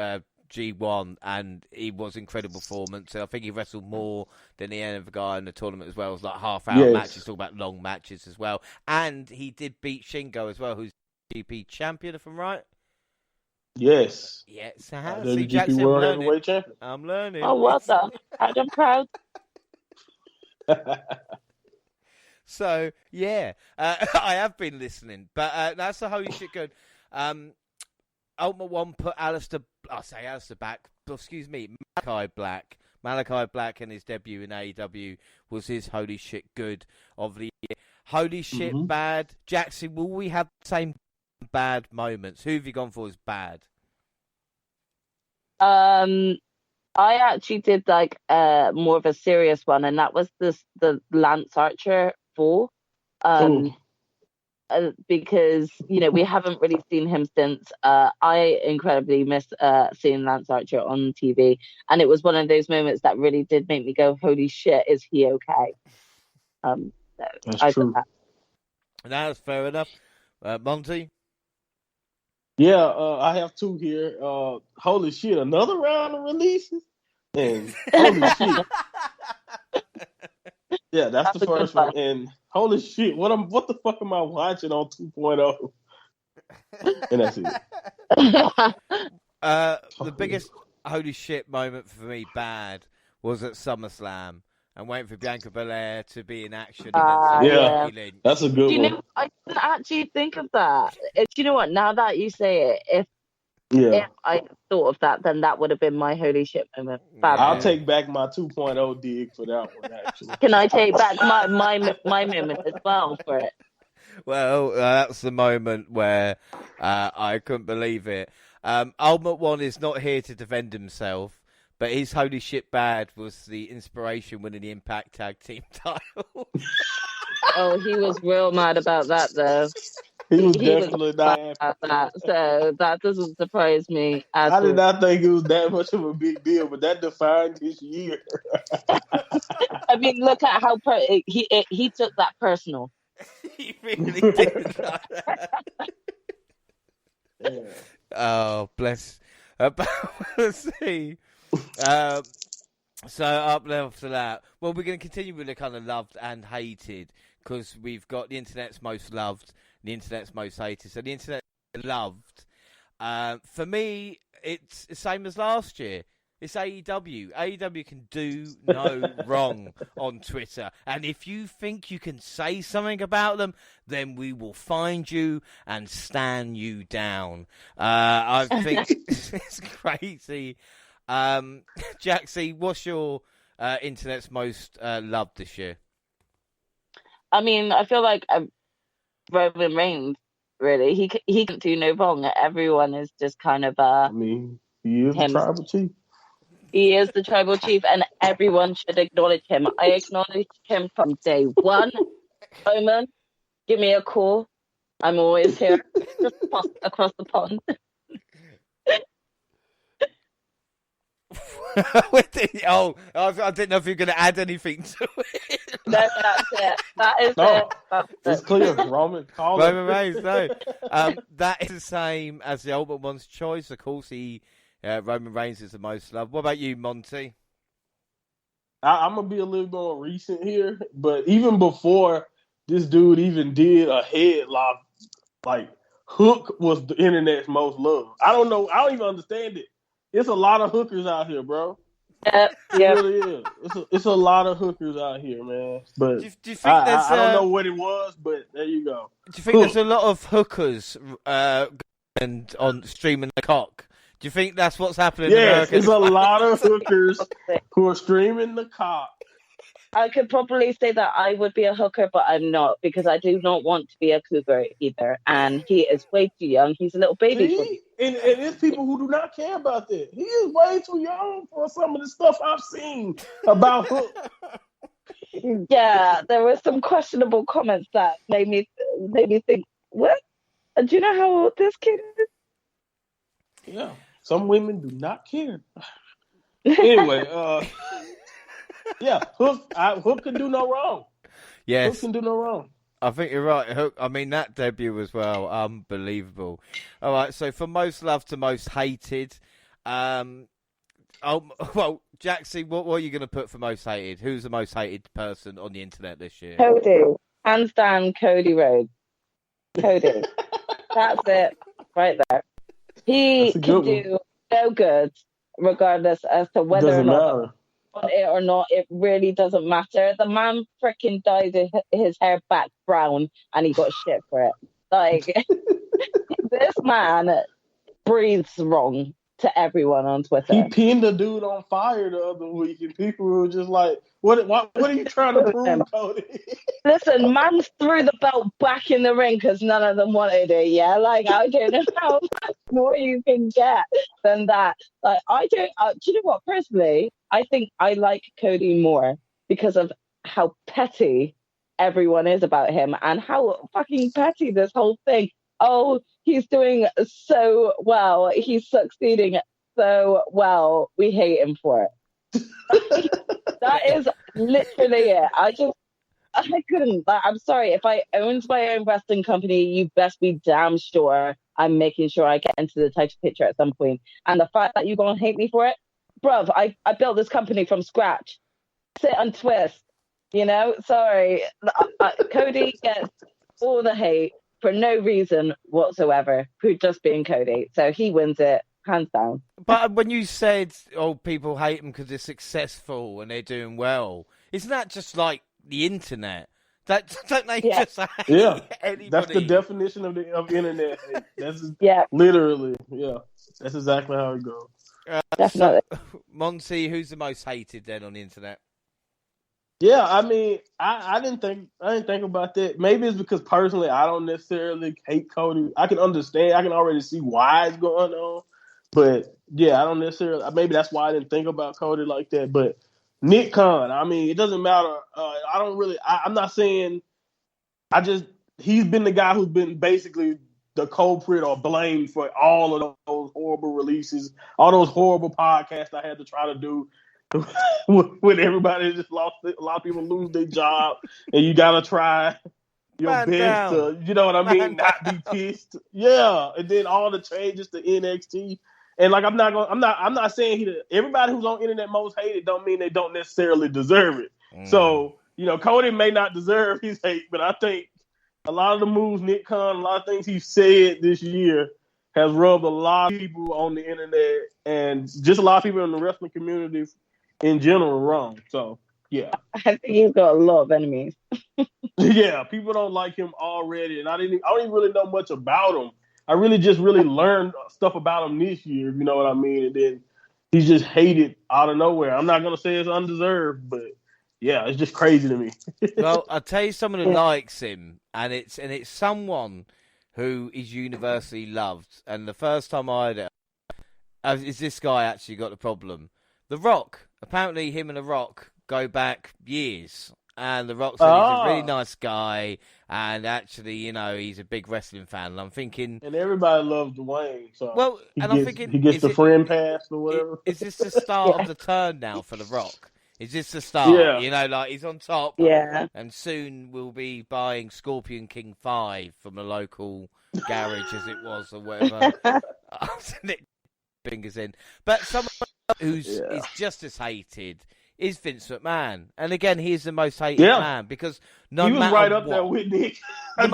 G1, and he was incredible performance. I think he wrestled more than the other guy in the tournament as well. It was like half-hour matches, talk about long matches as well. And he did beat Shingo as well, who's GP champion, if I'm right. Yes. Yes, WGP World Heavyweight Champion. I'm learning. Oh, well done. I'm proud. So, yeah, I have been listening, but that's the holy shit good. Ultimate One put Malachi Black and his debut in AEW was his holy shit good of the year. Holy shit bad. Jackson, will we have the same bad moments? Who have you gone for as bad? I actually did like more of a serious one, and that was the Lance Archer fall. Because, we haven't really seen him since. I incredibly miss seeing Lance Archer on TV. And it was one of those moments that really did make me go, holy shit, is he okay? That's true. That's fair enough. Monty? Yeah, I have two here. Holy shit, another round of releases? And holy shit. Yeah, that's the first one. And holy shit, what the fuck am I watching on 2.0? And that's it. The biggest holy shit moment for me, bad, was at SummerSlam and waiting for Bianca Bellaire to be in action against Becky Lynch. That's a good one. I didn't actually think of that. Do you know what? Now that you say it, if I thought of that, then that would have been my holy shit moment. I'll take back my 2.0 dig for that one, actually. Can I take back my moment as well for it? Well, that's the moment where I couldn't believe it. Ultimate One is not here to defend himself, but his holy shit bad was the inspiration winning the Impact Tag Team title. Oh, he was real mad about that, though. He was definitely not happy about that, so that doesn't surprise me at all. I did not think it was that much of a big deal, but that defined his year. I mean, look at how he took that personal. He really did. Yeah. Oh, bless. Let's see. So up after that, well, we're going to continue with the kind of loved and hated because we've got the internet's most loved, the internet's most hated. So the internet loved. For me, it's the same as last year. It's AEW. AEW can do no wrong on Twitter. And if you think you can say something about them, then we will find you and stand you down. I think it's crazy. Jaxie, what's your internet's most loved this year? I mean, I feel like Roman Reigns, really. He can do no wrong. Everyone is just kind of... I mean, he is the tribal chief. He is the tribal chief, and everyone should acknowledge him. I acknowledged him from day one. Roman, give me a call. I'm always here, just across the pond. I didn't know if you were going to add anything to it. No, that's it. That is it. It's clear. Roman Reigns, no. That is the same as the Ultimate One's choice. Of course, Roman Reigns is the most loved. What about you, Monty? I'm going to be a little more recent here, but even before this dude even did a headlock, like, Hook was the internet's most loved. I don't know. I don't even understand it. It's a lot of hookers out here, bro. Yeah. It really is. It's a lot of hookers out here, man. But do you think I don't know what it was, but there you go. Do you think there's a lot of hookers and on streaming the cock? Do you think that's what's happening? Yes, there's a lot of hookers who are streaming the cock. I could probably say that I would be a hooker, but I'm not because I do not want to be a cougar either. And he is way too young. He's a little baby. And there's people who do not care about that. He is way too young for some of the stuff I've seen about Hook. Yeah, there were some questionable comments that made me think, what? Do you know how old this kid is? Yeah, some women do not care. Anyway, yeah, Hook can do no wrong. Yes. Hook can do no wrong. I think you're right, Hook. I mean, that debut as well, unbelievable. All right, so from most loved to most hated, well, Jaxie, what are you going to put for most hated? Who's the most hated person on the internet this year? Cody. Hands down, Cody Rose. Cody. That's it, right there. He can do no good, regardless as to whether or not on it or not. It really doesn't matter. The man freaking dyed his hair back brown, and he got shit for it. Like this man breathes wrong to everyone on Twitter. He pinned a dude on fire the other week, and people were just like, "What are you trying to prove, Cody?" Listen, man threw the belt back in the ring because none of them wanted it. Yeah, like I don't know how much more you can get than that. Like I don't. Do you know what? Personally, I think I like Cody more because of how petty everyone is about him and how fucking petty this whole thing. Oh, he's doing so well. He's succeeding so well. We hate him for it. That is literally it. I couldn't. I'm sorry. If I owned my own wrestling company, you best be damn sure I'm making sure I get into the title picture at some point. And the fact that you're going to hate me for it, bruv, I built this company from scratch. Sit and twist. You know? Sorry. Cody gets all the hate. for no reason whatsoever, for just being Cody. So he wins it, hands down. But when you said, people hate them because they're successful and they're doing well, isn't that just like the internet? Don't they just hate anybody? That's the definition of internet hate. That's literally, that's exactly how it goes. Definitely. So, Monty, who's the most hated then on the internet? Yeah, I mean, I didn't think about that. Maybe it's because personally I don't necessarily hate Cody. I can understand. I can already see why it's going on. But yeah, I don't necessarily. Maybe that's why I didn't think about Cody like that. But Nick Khan, I mean, it doesn't matter. I don't really. I'm not saying. He's been the guy who's been basically the culprit or blamed for all of those horrible releases, all those horrible podcasts I had to try to do. When everybody just lost, a lot of people lose their job, and you gotta try your best to, you know what I mean, not be pissed. Yeah, and then all the changes to NXT, and like I'm not saying everybody who's on internet most hated don't mean they don't necessarily deserve it. So Cody may not deserve his hate, but I think a lot of the moves Nick Khan, a lot of things he said this year has rubbed a lot of people on the internet and just a lot of people in the wrestling community in general wrong. So yeah, I think he's got a lot of enemies. Yeah, people don't like him already, and I don't even really know much about him. I really learned stuff about him this year, you know what I mean? And then he's just hated out of nowhere. I'm not gonna say it's undeserved, but yeah, it's just crazy to me. Well, I'll tell you someone who likes him, and it's someone who is universally loved. And the first time I heard it, is this guy actually got the problem? The Rock. Apparently, him and The Rock go back years. And The Rock said he's a really nice guy. And actually, he's a big wrestling fan. And I'm thinking... And everybody loves Dwayne. So I'm thinking... He gets the friend pass or whatever. Is this the start of the turn now for The Rock? Is this the start? Yeah. Like he's on top. Yeah. And soon we'll be buying Scorpion King 5 from the local garage as it was or whatever. Fingers in. But someone who's is just as hated is Vince McMahon. And again, he's the most hated man because he was right up there with Nick. I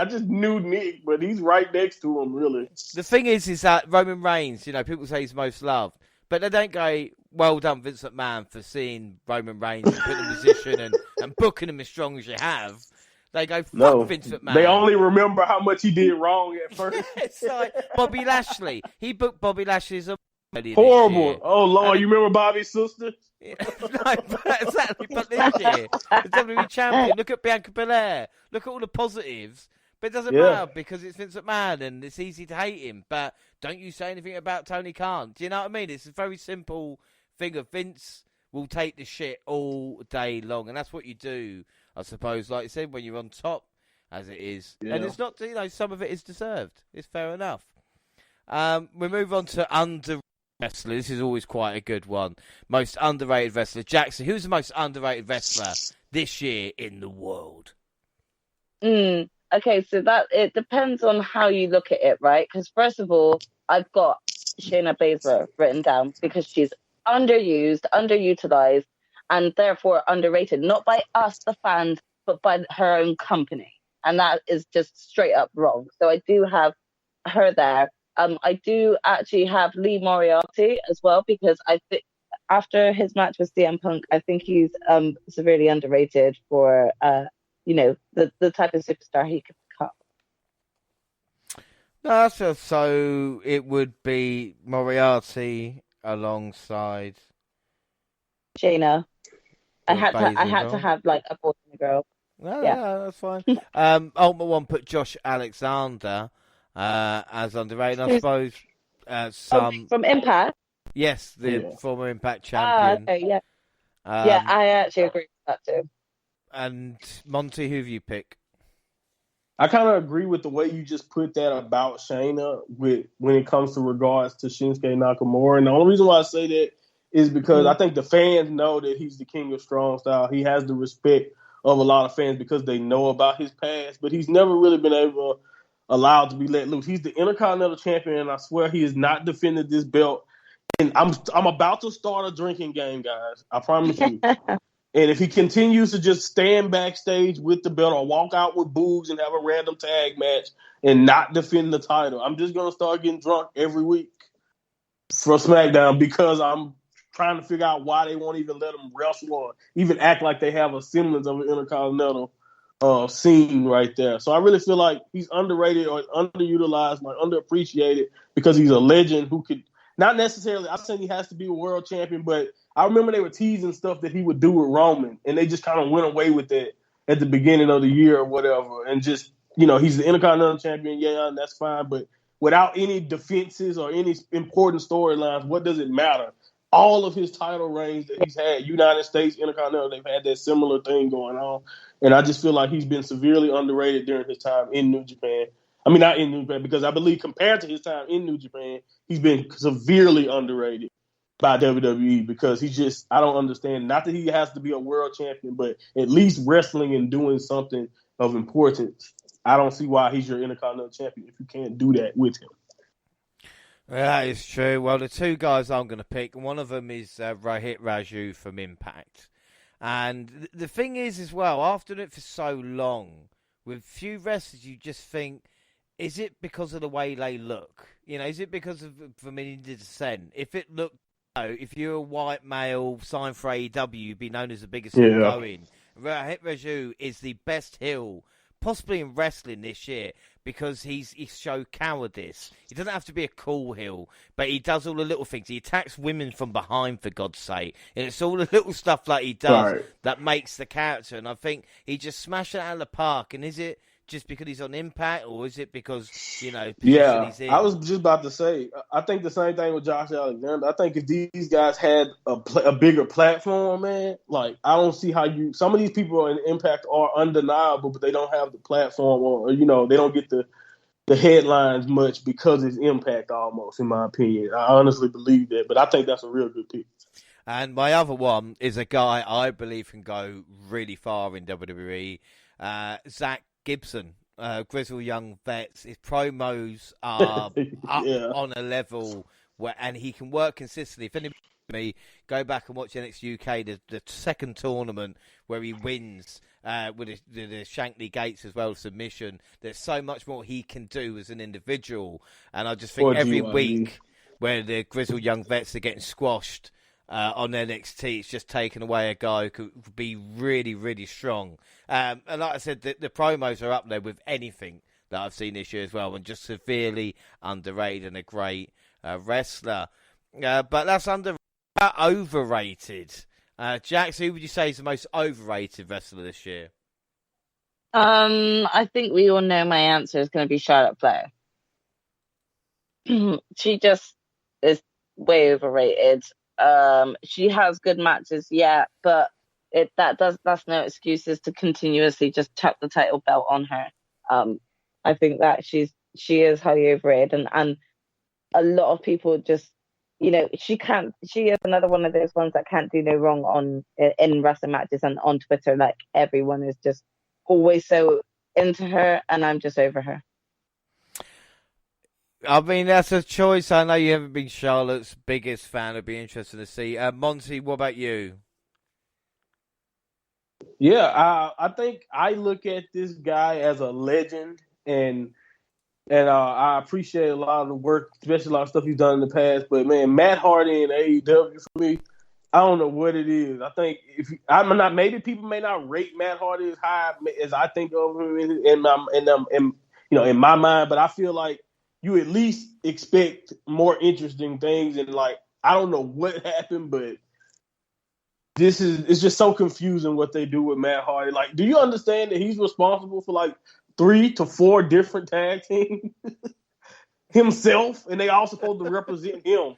just knew Nick, but he's right next to him, really. The thing is that Roman Reigns, people say he's most loved, but they don't go, well done, Vince McMahon, for seeing Roman Reigns and putting him in position and booking him as strong as you have. They go, fuck Vince McMahon. They only remember how much he did wrong at first. It's like Bobby Lashley. He booked Bobby Lashley as a horrible. Oh, Lord, you remember Bobby's sister? Exactly, but this year, the WWE champion. Look at Bianca Bellaire. Look at all the positives. But it doesn't matter because it's Vince McMahon and it's easy to hate him. But don't you say anything about Tony Khan. Do you know what I mean? It's a very simple thing of Vince will take the shit all day long. And that's what you do, I suppose, like you said, when you're on top, as it is. Yeah. And it's not, some of it is deserved. It's fair enough. We move on to underrated wrestler. This is always quite a good one. Most underrated wrestler. Jaxie, who's the most underrated wrestler this year in the world? Okay, so it depends on how you look at it, right? Because first of all, I've got Shayna Baszler written down because she's underused, underutilized, and therefore underrated. Not by us, the fans, but by her own company. And that is just straight up wrong. So I do have her there. I do actually have Lee Moriarty as well because I think after his match with CM Punk, I think he's severely underrated for the type of superstar he could become. So it would be Moriarty alongside Shayna. I had to have like a boy and a girl. No, that's fine. Ultimate One put Josh Alexander as underrated, I suppose. From Impact? Yes, the former Impact champion. Okay, yeah. I actually agree with that too. And Monty, who have you picked? I kind of agree with the way you just put that about Shayna when it comes to regards to Shinsuke Nakamura. And the only reason why I say that is because I think the fans know that he's the king of strong style. He has the respect of a lot of fans because they know about his past, but he's never really been allowed to be let loose. He's the Intercontinental Champion, and I swear he has not defended this belt. And I'm about to start a drinking game, guys. I promise you. And if he continues to just stand backstage with the belt or walk out with boobs and have a random tag match and not defend the title, I'm just going to start getting drunk every week for SmackDown because I'm trying to figure out why they won't even let him wrestle or even act like they have a semblance of an Intercontinental scene right there. So I really feel like he's underrated or underutilized, like underappreciated because he's a legend who could not necessarily, I'm saying he has to be a world champion, but I remember they were teasing stuff that he would do with Roman, and they just kind of went away with it at the beginning of the year or whatever. And just, he's the Intercontinental champion, yeah, and that's fine. But without any defenses or any important storylines, what does it matter? All of his title reigns that he's had, United States, Intercontinental, they've had that similar thing going on. And I just feel like he's been severely underrated during his time in New Japan. I mean, not in New Japan, because I believe compared to his time in New Japan, he's been severely underrated by WWE because he's just, I don't understand. Not that he has to be a world champion, but at least wrestling and doing something of importance. I don't see why he's your Intercontinental champion if you can't do that with him. That is true. Well, the two guys I'm going to pick, one of them is Rohit Raju from Impact. And the thing is as well, after it for so long, with few wrestlers, you just think, is it because of the way they look? Is it because of from Indian descent? If it looked, if you're a white male signed for AEW, you'd be known as the biggest heel going. Rohit Raju is the best heel, possibly in wrestling this year, because he showed cowardice. He doesn't have to be a cool heel, but he does all the little things. He attacks women from behind, for God's sake. And it's all the little stuff that he does that makes the character. And I think he just smashed it out of the park. And is it just because he's on Impact, or is it because, position he's in? I was just about to say, I think the same thing with Josh Alexander. I think if these guys had a bigger platform, man, like, I don't see how some of these people in Impact are undeniable, but they don't have the platform or they don't get the headlines much because it's Impact almost, in my opinion. I honestly believe that, but I think that's a real good pick. And my other one is a guy I believe can go really far in WWE, Zach Gibson, Grizzled Young Vets. His promos are up on a level and he can work consistently. If anybody go back and watch NXT UK, the second tournament where he wins with the Shankly Gates as well, submission. There's so much more he can do as an individual, and I just think every week where the Grizzled Young Vets are getting squashed on NXT, it's just taken away a guy who could be really, really strong. And like I said, the promos are up there with anything that I've seen this year as well, and just severely underrated and a great wrestler. But that's overrated. Jax, who would you say is the most overrated wrestler this year? I think we all know my answer is going to be Charlotte Flair. She just is way overrated. She has good matches, but that's no excuses to continuously just chuck the title belt on her. I think that she is highly overrated, and a lot of people just, she is another one of those ones that can't do no wrong in wrestling matches and on Twitter. Like, everyone is just always so into her, and I'm just over her. I mean, that's a choice. I know you haven't been Charlotte's biggest fan. It'd be interesting to see. Monty, what about you? Yeah, I think I look at this guy as a legend, and I appreciate a lot of the work, especially a lot of stuff he's done in the past. But man, Matt Hardy in AEW for me, I don't know what it is. I think maybe people may not rate Matt Hardy as high as I think of him in my mind, but I feel like you at least expect more interesting things. And like, I don't know what happened, but it's just so confusing what they do with Matt Hardy. Like, do you understand that he's responsible for like 3 to 4 different tag teams himself, and they all supposed to represent him?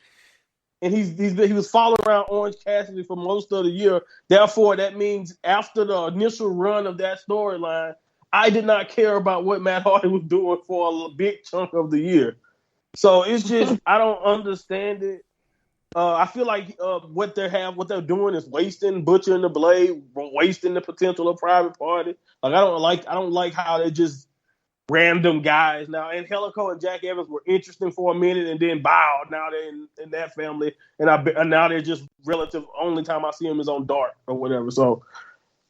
And he was following around Orange Cassidy for most of the year. Therefore, that means after the initial run of that storyline, I did not care about what Matt Hardy was doing for a big chunk of the year. So it's just, I don't understand it. I feel like what they're doing is wasting Butcher and the Blade, wasting the potential of Private Party. Like, I don't like how they just random guys now. And Angelico and Jack Evans were interesting for a minute and then bowed. Now they're in that family. And now they're just relative. Only time I see them is on Dark or whatever. So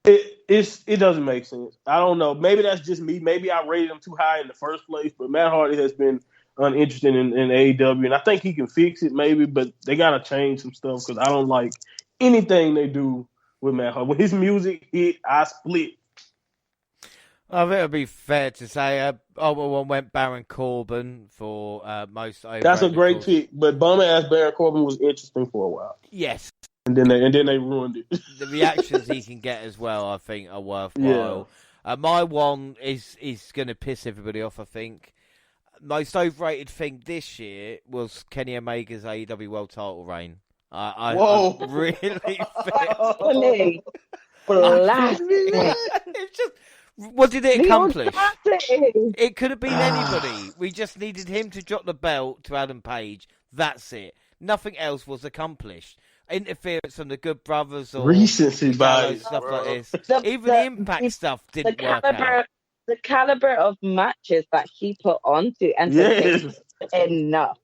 it doesn't make sense. I don't know. Maybe that's just me. Maybe I rated him too high in the first place. But Matt Hardy has been uninterested in AEW. And I think he can fix it maybe. But they got to change some stuff because I don't like anything they do with Matt Hardy. When his music hit, I split. I think it'd be fair to say one went Baron Corbin for most overrated. That's a great pick, but bum-ass Baron Corbin was interesting for a while. Yes. And then they ruined it. The reactions he can get as well, I think, are worthwhile. Yeah. My one is going to piss everybody off, I think. Most overrated thing this year was Kenny Omega's AEW World Title reign. Whoa. I really Funny. It's just... What did it accomplish? It could have been anybody. We just needed him to drop the belt to Adam Page. That's it. Nothing else was accomplished. Interference from the Good Brothers or recency bias, stuff bro. like this. Even the Impact stuff didn't work out. The caliber of matches that he put onto entertainment enough.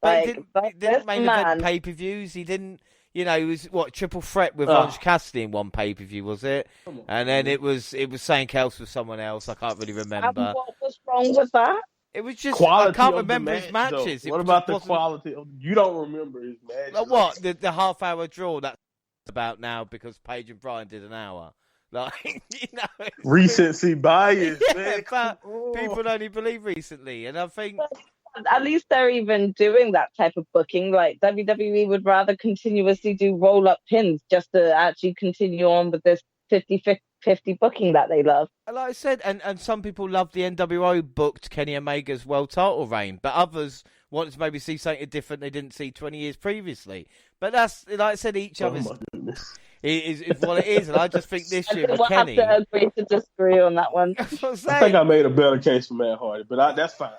But he didn't main event pay-per-views. He didn't. You know, it was triple threat with Orange Cassidy in one pay-per-view, was it? And then it was something else with someone else. I can't really remember. And what was wrong with that? It was just quality. I can't remember his matches. What about the quality? You don't remember his matches? Like what? The half-hour draw that's about now because Paige and Bryan did an hour. Like recency bias. Yeah, man. but people only believe recently, and I think. At least they're even doing that type of booking. Like WWE would rather continuously do roll-up pins just to actually continue on with this 50-50 booking that they love. Like I said, and some people love the NWO booked Kenny Omega's world title reign, but others wanted to maybe see something different they didn't see 20 years previously. But that's, like I said, each other's is what it is, and I just think this year with Kenny... We'll have to agree to disagree on that one. I think I made a better case for Matt Hardy, but that's fine.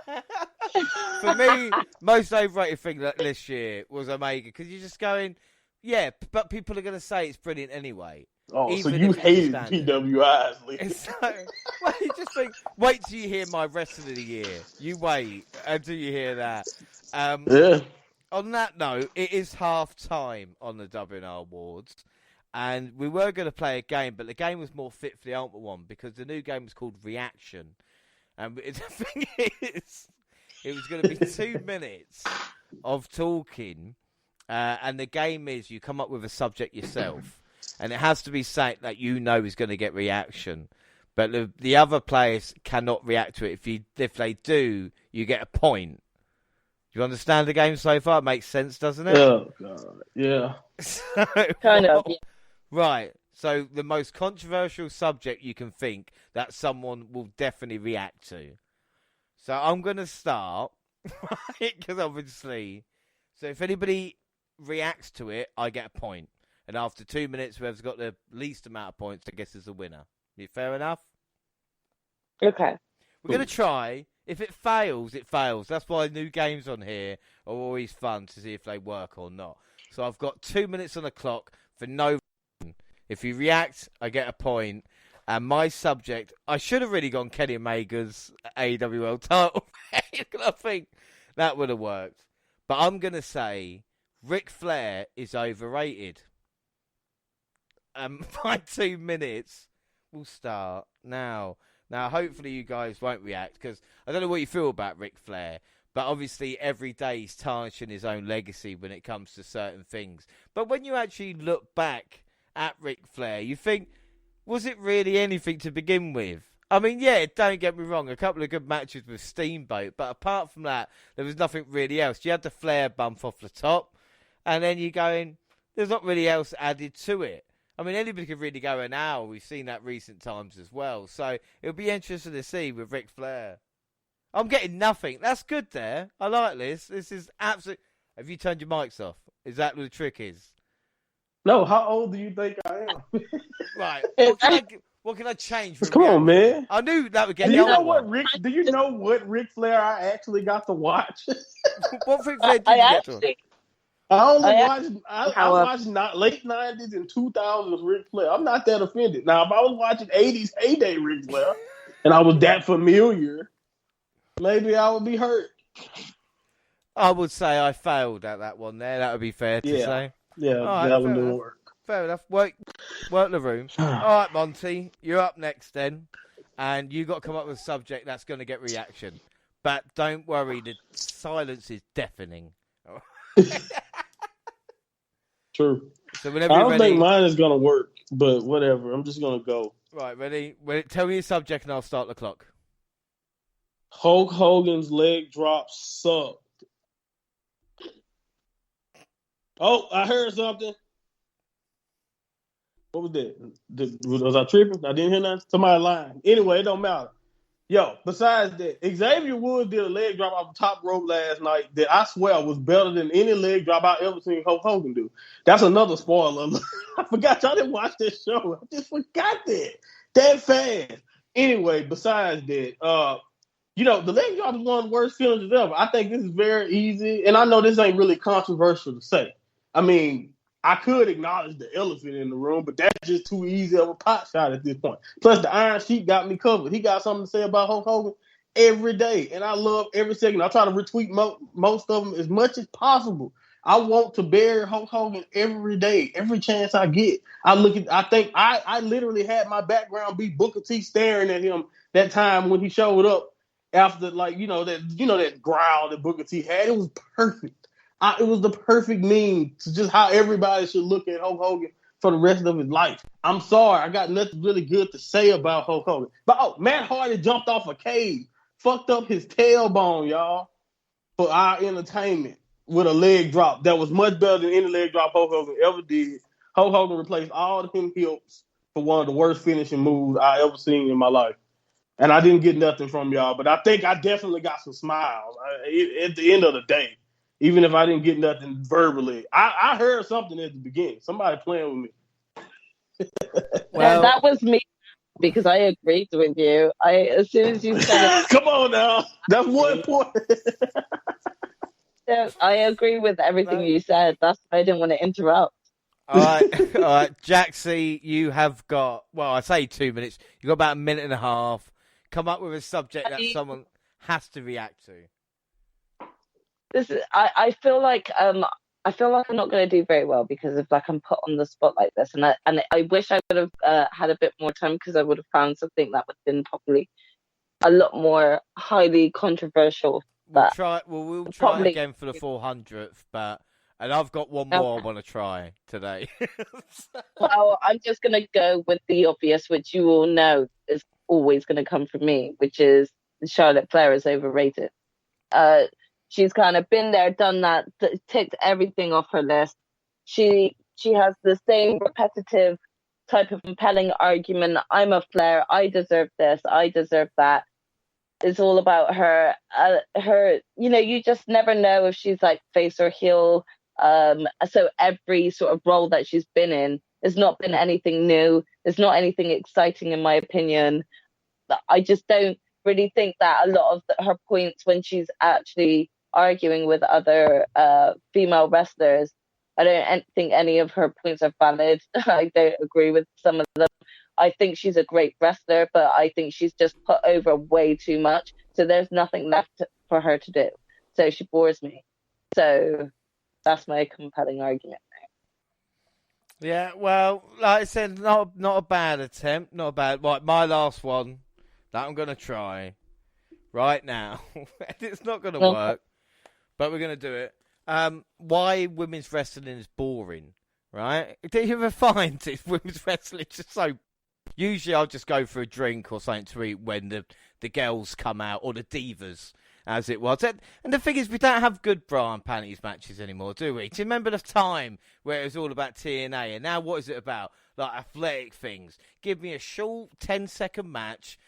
For me, most overrated thing this year was Omega, because you're just going, yeah, but people are going to say it's brilliant anyway. Oh, so you hated PWIs, Lee. So, well, you just think, wait till you hear my rest of the year. You wait until you hear that. Yeah. On that note, it is half time on the WNR Awards. And we were going to play a game, but the game was more fit for the Ultimate one because the new game was called Reaction. And the thing is, it was going to be 2 minutes of talking. And the game is you come up with a subject yourself. And it has to be something that you know is going to get reaction. But the other players cannot react to it. If they do, you get a point. Do you understand the game so far? It makes sense, doesn't it? Oh, God. Yeah. So, kind of. Yeah. Right. So the most controversial subject you can think that someone will definitely react to. So I'm going to start, because obviously, so if anybody reacts to it, I get a point. And after 2 minutes, whoever's got the least amount of points, I guess is the winner. Fair enough? Okay. We're going to try. If it fails, it fails. That's why new games on here are always fun to see if they work or not. So I've got 2 minutes on the clock for no reason. If you react, I get a point. And my subject, I should have really gone Kenny Omega's AEW World Title. I think that would have worked. But I'm going to say Ric Flair is overrated. My 2 minutes will start now. Now, hopefully you guys won't react, because I don't know what you feel about Ric Flair, but obviously every day he's tarnishing his own legacy when it comes to certain things. But when you actually look back at Ric Flair, you think, was it really anything to begin with? I mean, yeah, don't get me wrong, a couple of good matches with Steamboat, but apart from that, there was nothing really else. You had the Flair bump off the top, and then you're going, there's not really else added to it. I mean, anybody could really go an hour. We've seen that recent times as well. So it'll be interesting to see with Ric Flair. I'm getting nothing. That's good there. I like this. This is absolute. Have you turned your mics off? Is that what the trick is? No, how old do you think I am? Right. What can I change? Come on, man. I knew that would get. Do you know what Ric Flair I actually got to watch? What Ric Flair did you get to? I watched late 90s and 2000s Ric Flair. I'm not that offended. Now, if I was watching 80s heyday Ric Flair and I was that familiar, maybe I would be hurt. I would say I failed at that one there. That would be fair to say. Yeah, right, that one didn't work. Fair enough. Work the room. All right, Monty, you're up next then. And you got to come up with a subject that's going to get reaction. But don't worry, the silence is deafening. True. So whenever I you're don't ready, think mine is going to work, but whatever. I'm just going to go. Right, ready? Tell me your subject and I'll start the clock. Hulk Hogan's leg drop sucked. Oh, I heard something. What was that? Was I tripping? I didn't hear nothing. Somebody lying. Anyway, it don't matter. Yo, besides that, Xavier Woods did a leg drop off the top rope last night that I swear was better than any leg drop I ever seen Hulk Hogan do. That's another spoiler. I forgot y'all didn't watch this show. I just forgot that fast. Anyway, besides that, the leg drop is one of the worst feelings ever. I think this is very easy, and I know this ain't really controversial to say. I mean, I could acknowledge the elephant in the room, but that's just too easy of a pot shot at this point. Plus, the Iron Sheik got me covered. He got something to say about Hulk Hogan every day, and I love every second. I try to retweet most of them as much as possible. I want to bury Hulk Hogan every day, every chance I get. I literally had my background be Booker T staring at him that time when he showed up after, that growl that Booker T had. It was perfect. It was the perfect meme to just how everybody should look at Hulk Hogan for the rest of his life. I'm sorry, I got nothing really good to say about Hulk Hogan. But Matt Hardy jumped off a cage, fucked up his tailbone, y'all, for our entertainment with a leg drop that was much better than any leg drop Hulk Hogan ever did. Hulk Hogan replaced all of him hips for one of the worst finishing moves I ever seen in my life. And I didn't get nothing from y'all, but I think I definitely got some smiles at the end of the day. Even if I didn't get nothing verbally, I heard something at the beginning. Somebody playing with me. Well, that was me because I agreed with you. As soon as you said it, come on now, that's one point. Yeah, I agree with everything you said. That's why I didn't want to interrupt. All right, Jaxie, you have got, I say 2 minutes. You've got about a minute and a half. Come up with a subject that someone has to react to. I feel like I'm not going to do very well because I'm put on the spot like this, and I wish I would have had a bit more time because I would have found something that would have been probably a lot more highly controversial. We'll try again for the 400th, and I've got one more I want to try today. Well, I'm just going to go with the obvious, which you all know is always going to come from me, which is Charlotte Flair is overrated. She's kind of been there, done that, ticked everything off her list. She has the same repetitive type of compelling argument. I'm a Flair. I deserve this. I deserve that. It's all about her. You just never know if she's like face or heel. So every sort of role that she's been in has not been anything new. It's not anything exciting, in my opinion. I just don't really think that a lot of her points when she's actually arguing with other female wrestlers, I don't think any of her points are valid. I don't agree with some of them. I think she's a great wrestler, but I think she's just put over way too much. So there's nothing left for her to do. So she bores me. So that's my compelling argument there. Yeah, well, like I said, not a bad attempt. Not a bad. Right, my last one that I'm going to try right now. It's not going to work, but we're going to do it. Why women's wrestling is boring, right? Do you ever find women's wrestling just so... Usually I'll just go for a drink or something to eat when the girls come out, or the divas, as it was. And the thing is, we don't have good bra and panties matches anymore, do we? Do you remember the time where it was all about TNA? And now what is it about? Like athletic things. Give me a short 10-second match,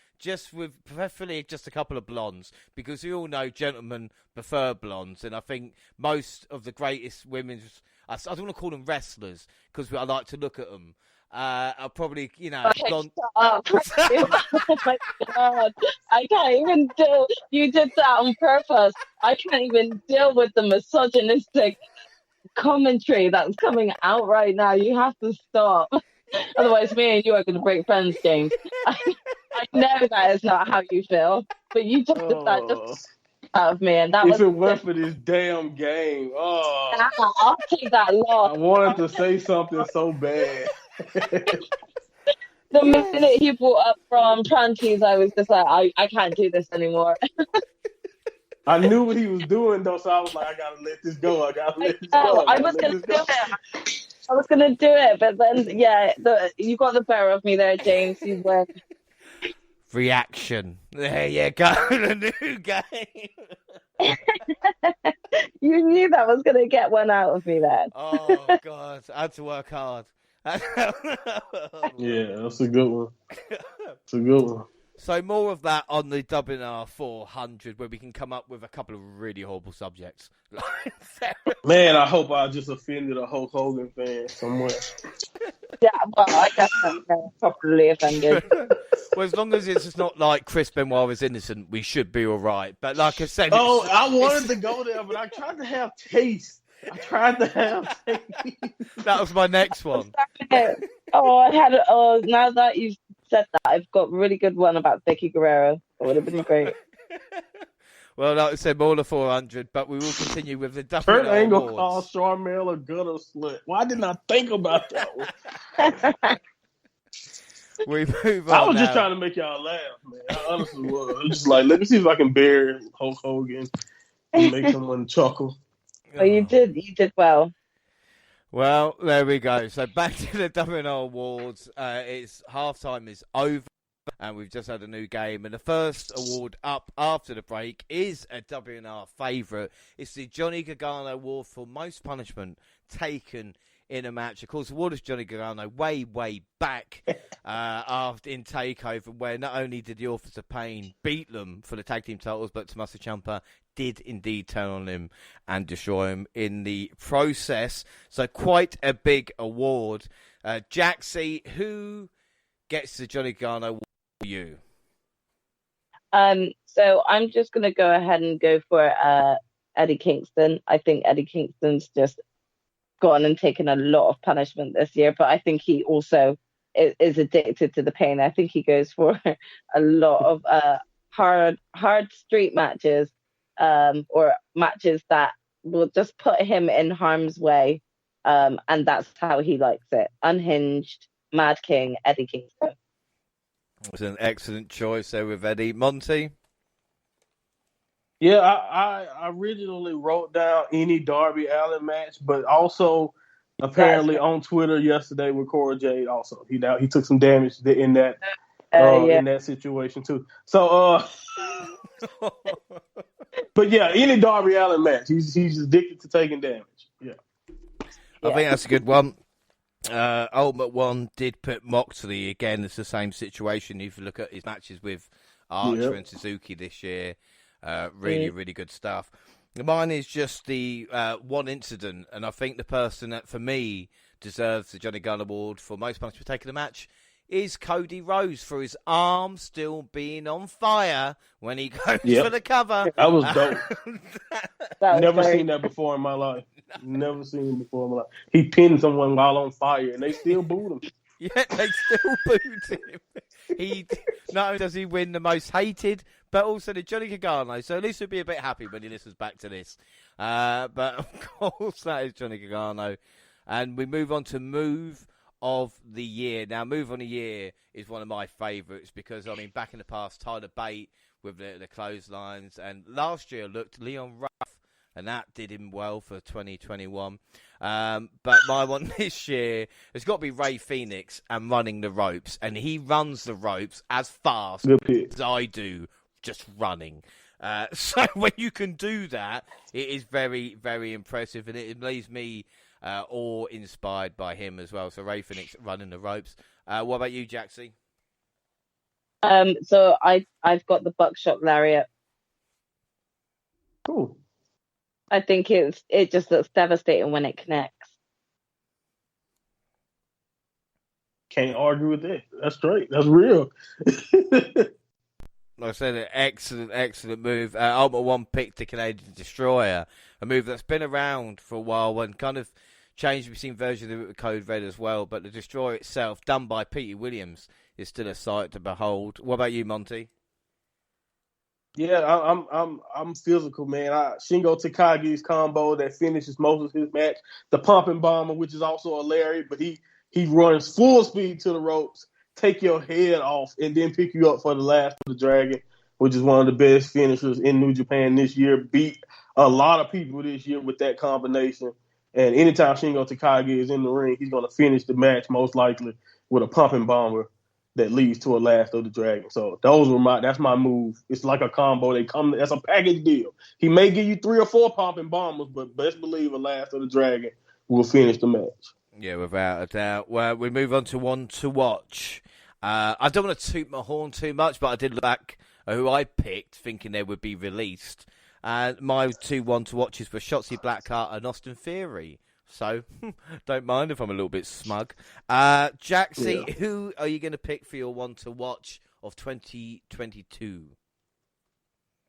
preferably just a couple of blondes, because we all know gentlemen prefer blondes. And I think most of the greatest women's... I don't want to call them wrestlers, because I like to look at them. I'll probably, blonde. Oh my God. I can't even deal. You did that on purpose. I can't even deal with the misogynistic commentary that's coming out right now. You have to stop. Otherwise, me and you are going to break friends, James. I I know that is not how you feel, but you just that just out of me, and that if was. it weren't for this damn game, I'll take that loss. I wanted to say something so bad. The minute he brought up from Tranchies, I was just like, I can't do this anymore. I knew what he was doing though, so I was like, I gotta let this go. I was gonna do it. I was gonna do it, but then you got the better of me there, James. You were. Reaction. There you go. The new game. You knew that was gonna get one out of me then. Oh God, I had to work hard. Yeah, that's a good one. It's a good one. So more of that on the WNR 400, where we can come up with a couple of really horrible subjects. Man, I hope I just offended a Hulk Hogan fan somewhere. Yeah, well, I guess I'm properly offended. Well, as long as it's just not like Chris Benoit is innocent, we should be all right. But like I said... I wanted to go there, but I tried to have taste. That was my next one. Now that you've said that, I've got a really good one about Vicky Guerrero. It would have been great. Well, like I said, more than 400, but we will continue with the WNR Kurt Angle Awards. called Charmel a gutter slut. Why didn't I think about that one? We move on. I was just trying to make y'all laugh, man. I honestly was. I was just like, let me see if I can bury Hulk Hogan and make someone chuckle. Oh, you did well. Well, there we go. So back to the WNR Awards. It's halftime is over, and we've just had a new game. And the first award up after the break is a WNR favourite. It's the Johnny Gargano Award for most punishment taken in a match. Of course, the award is Johnny Gargano way back after in TakeOver, where not only did the Authors of Pain beat them for the tag team titles, but Tommaso Ciampa did indeed turn on him and destroy him in the process. So quite a big award. Jaxie, who gets the Johnny Gargano Award for you? So I'm just going to go ahead and go for Eddie Kingston. I think Eddie Kingston's just gone and taken a lot of punishment this year, but I think he also is addicted to the pain. I think he goes for a lot of hard street matches, or matches that will just put him in harm's way, and that's how he likes it. Unhinged, Mad King, Eddie Kingston. It's an excellent choice there with Eddie. Monty? Yeah, I originally wrote down any Darby Allin match, but also apparently on Twitter yesterday with Cora Jade also. He took some damage in that in that situation too. So but yeah, any Darby Allin match. He's addicted to taking damage. Yeah. I think that's a good one. Ultimate One did put Moxley again. It's the same situation. If you look at his matches with Archer and Suzuki this year, really good stuff. Mine is just the one incident, and I think the person that, for me, deserves the Johnny Gunn Award for most punishment taken a match is Cody Rose for his arm still being on fire when he goes for the cover. That was dope. Never seen that before in my life. Never seen it before in my life. He pinned someone while on fire, and they still booed him. Yeah, they still booed him. Not only does he win the most hated, but also the Johnny Gargano. So at least he'll be a bit happy when he listens back to this. But of course, that is Johnny Gargano. And we move on to Move of the Year. Now, Move on the Year is one of my favourites because, I mean, back in the past, Tyler Bate with the clotheslines. And last year looked Leon Ruff, and that did him well for 2021. But my one this year has got to be Ray Phoenix and running the ropes. And he runs the ropes as fast as I do just running. So when you can do that, it is very, very impressive. And it leaves me awe-inspired by him as well. So Ray Phoenix running the ropes. What about you, Jaxie? So I've got the buckshot lariat. Cool. I think it just looks devastating when it connects. Can't argue with that. That's great. That's real. Like I said, an excellent move. Ultimate One picked the Canadian Destroyer, a move that's been around for a while and kind of changed. We've seen versions of it with Code Red as well, but the Destroyer itself, done by Petey Williams, is still a sight to behold. What about you, Monty? Yeah, I'm physical, man. Shingo Takagi's combo that finishes most of his match, the pumping bomber, which is also a lariat, but he runs full speed to the ropes, take your head off, and then pick you up for the last of the dragon, which is one of the best finishers in New Japan this year. Beat a lot of people this year with that combination. And anytime Shingo Takagi is in the ring, he's going to finish the match most likely with a pumping bomber that leads to a last of the dragon. So that's my move. It's like a combo. That's a package deal. He may give you 3 or 4 pumping bombers, but best believe a last of the dragon will finish the match. Yeah, without a doubt. Well, we move on to one to watch. I don't want to toot my horn too much, but I did look back at who I picked, thinking they would be released. My 2 one to watches were Shotzi Blackheart and Austin Theory. So, don't mind if I'm a little bit smug. Jaxie, Who are you going to pick for your one to watch of 2022?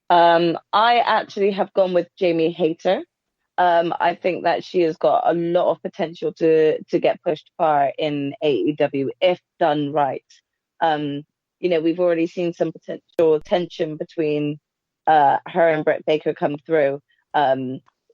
I actually have gone with Jamie Hayter. I think that she has got a lot of potential to get pushed far in AEW if done right. We've already seen some potential tension between her and Britt Baker come through.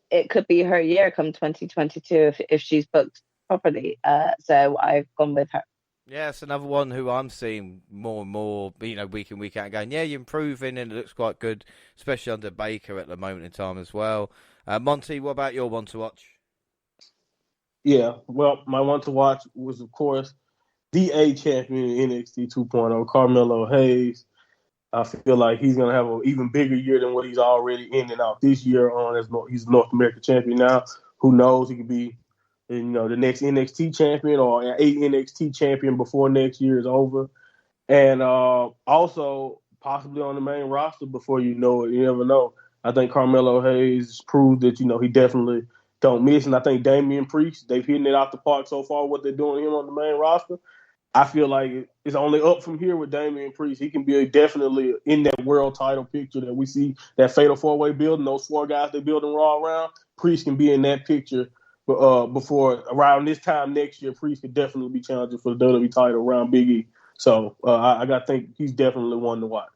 It could be her year come 2022 if she's booked properly. So I've gone with her. Yeah, it's another one who I'm seeing more and more, week in, week out, going, yeah, you're improving and it looks quite good, especially under Baker at the moment in time as well. Monty, what about your one to watch? Yeah, well, my one to watch was, of course, the A champion in NXT 2.0, Carmelo Hayes. I feel like he's going to have an even bigger year than what he's already in and out this year on. He's North American champion now. Who knows? He could be, the next NXT champion or a NXT champion before next year is over. And also possibly on the main roster before you know it. You never know. I think Carmelo Hayes proved that, he definitely don't miss. And I think Damian Priest, they've hit it out the park so far, what they're doing to him on the main roster. I feel like it's only up from here with Damian Priest. He can be definitely in that world title picture that we see, that fatal 4-way building, those 4 guys they building Raw around. Priest can be in that picture before around this time next year. Priest could definitely be challenging for the WWE title around Big E. So I got to think he's definitely one to watch.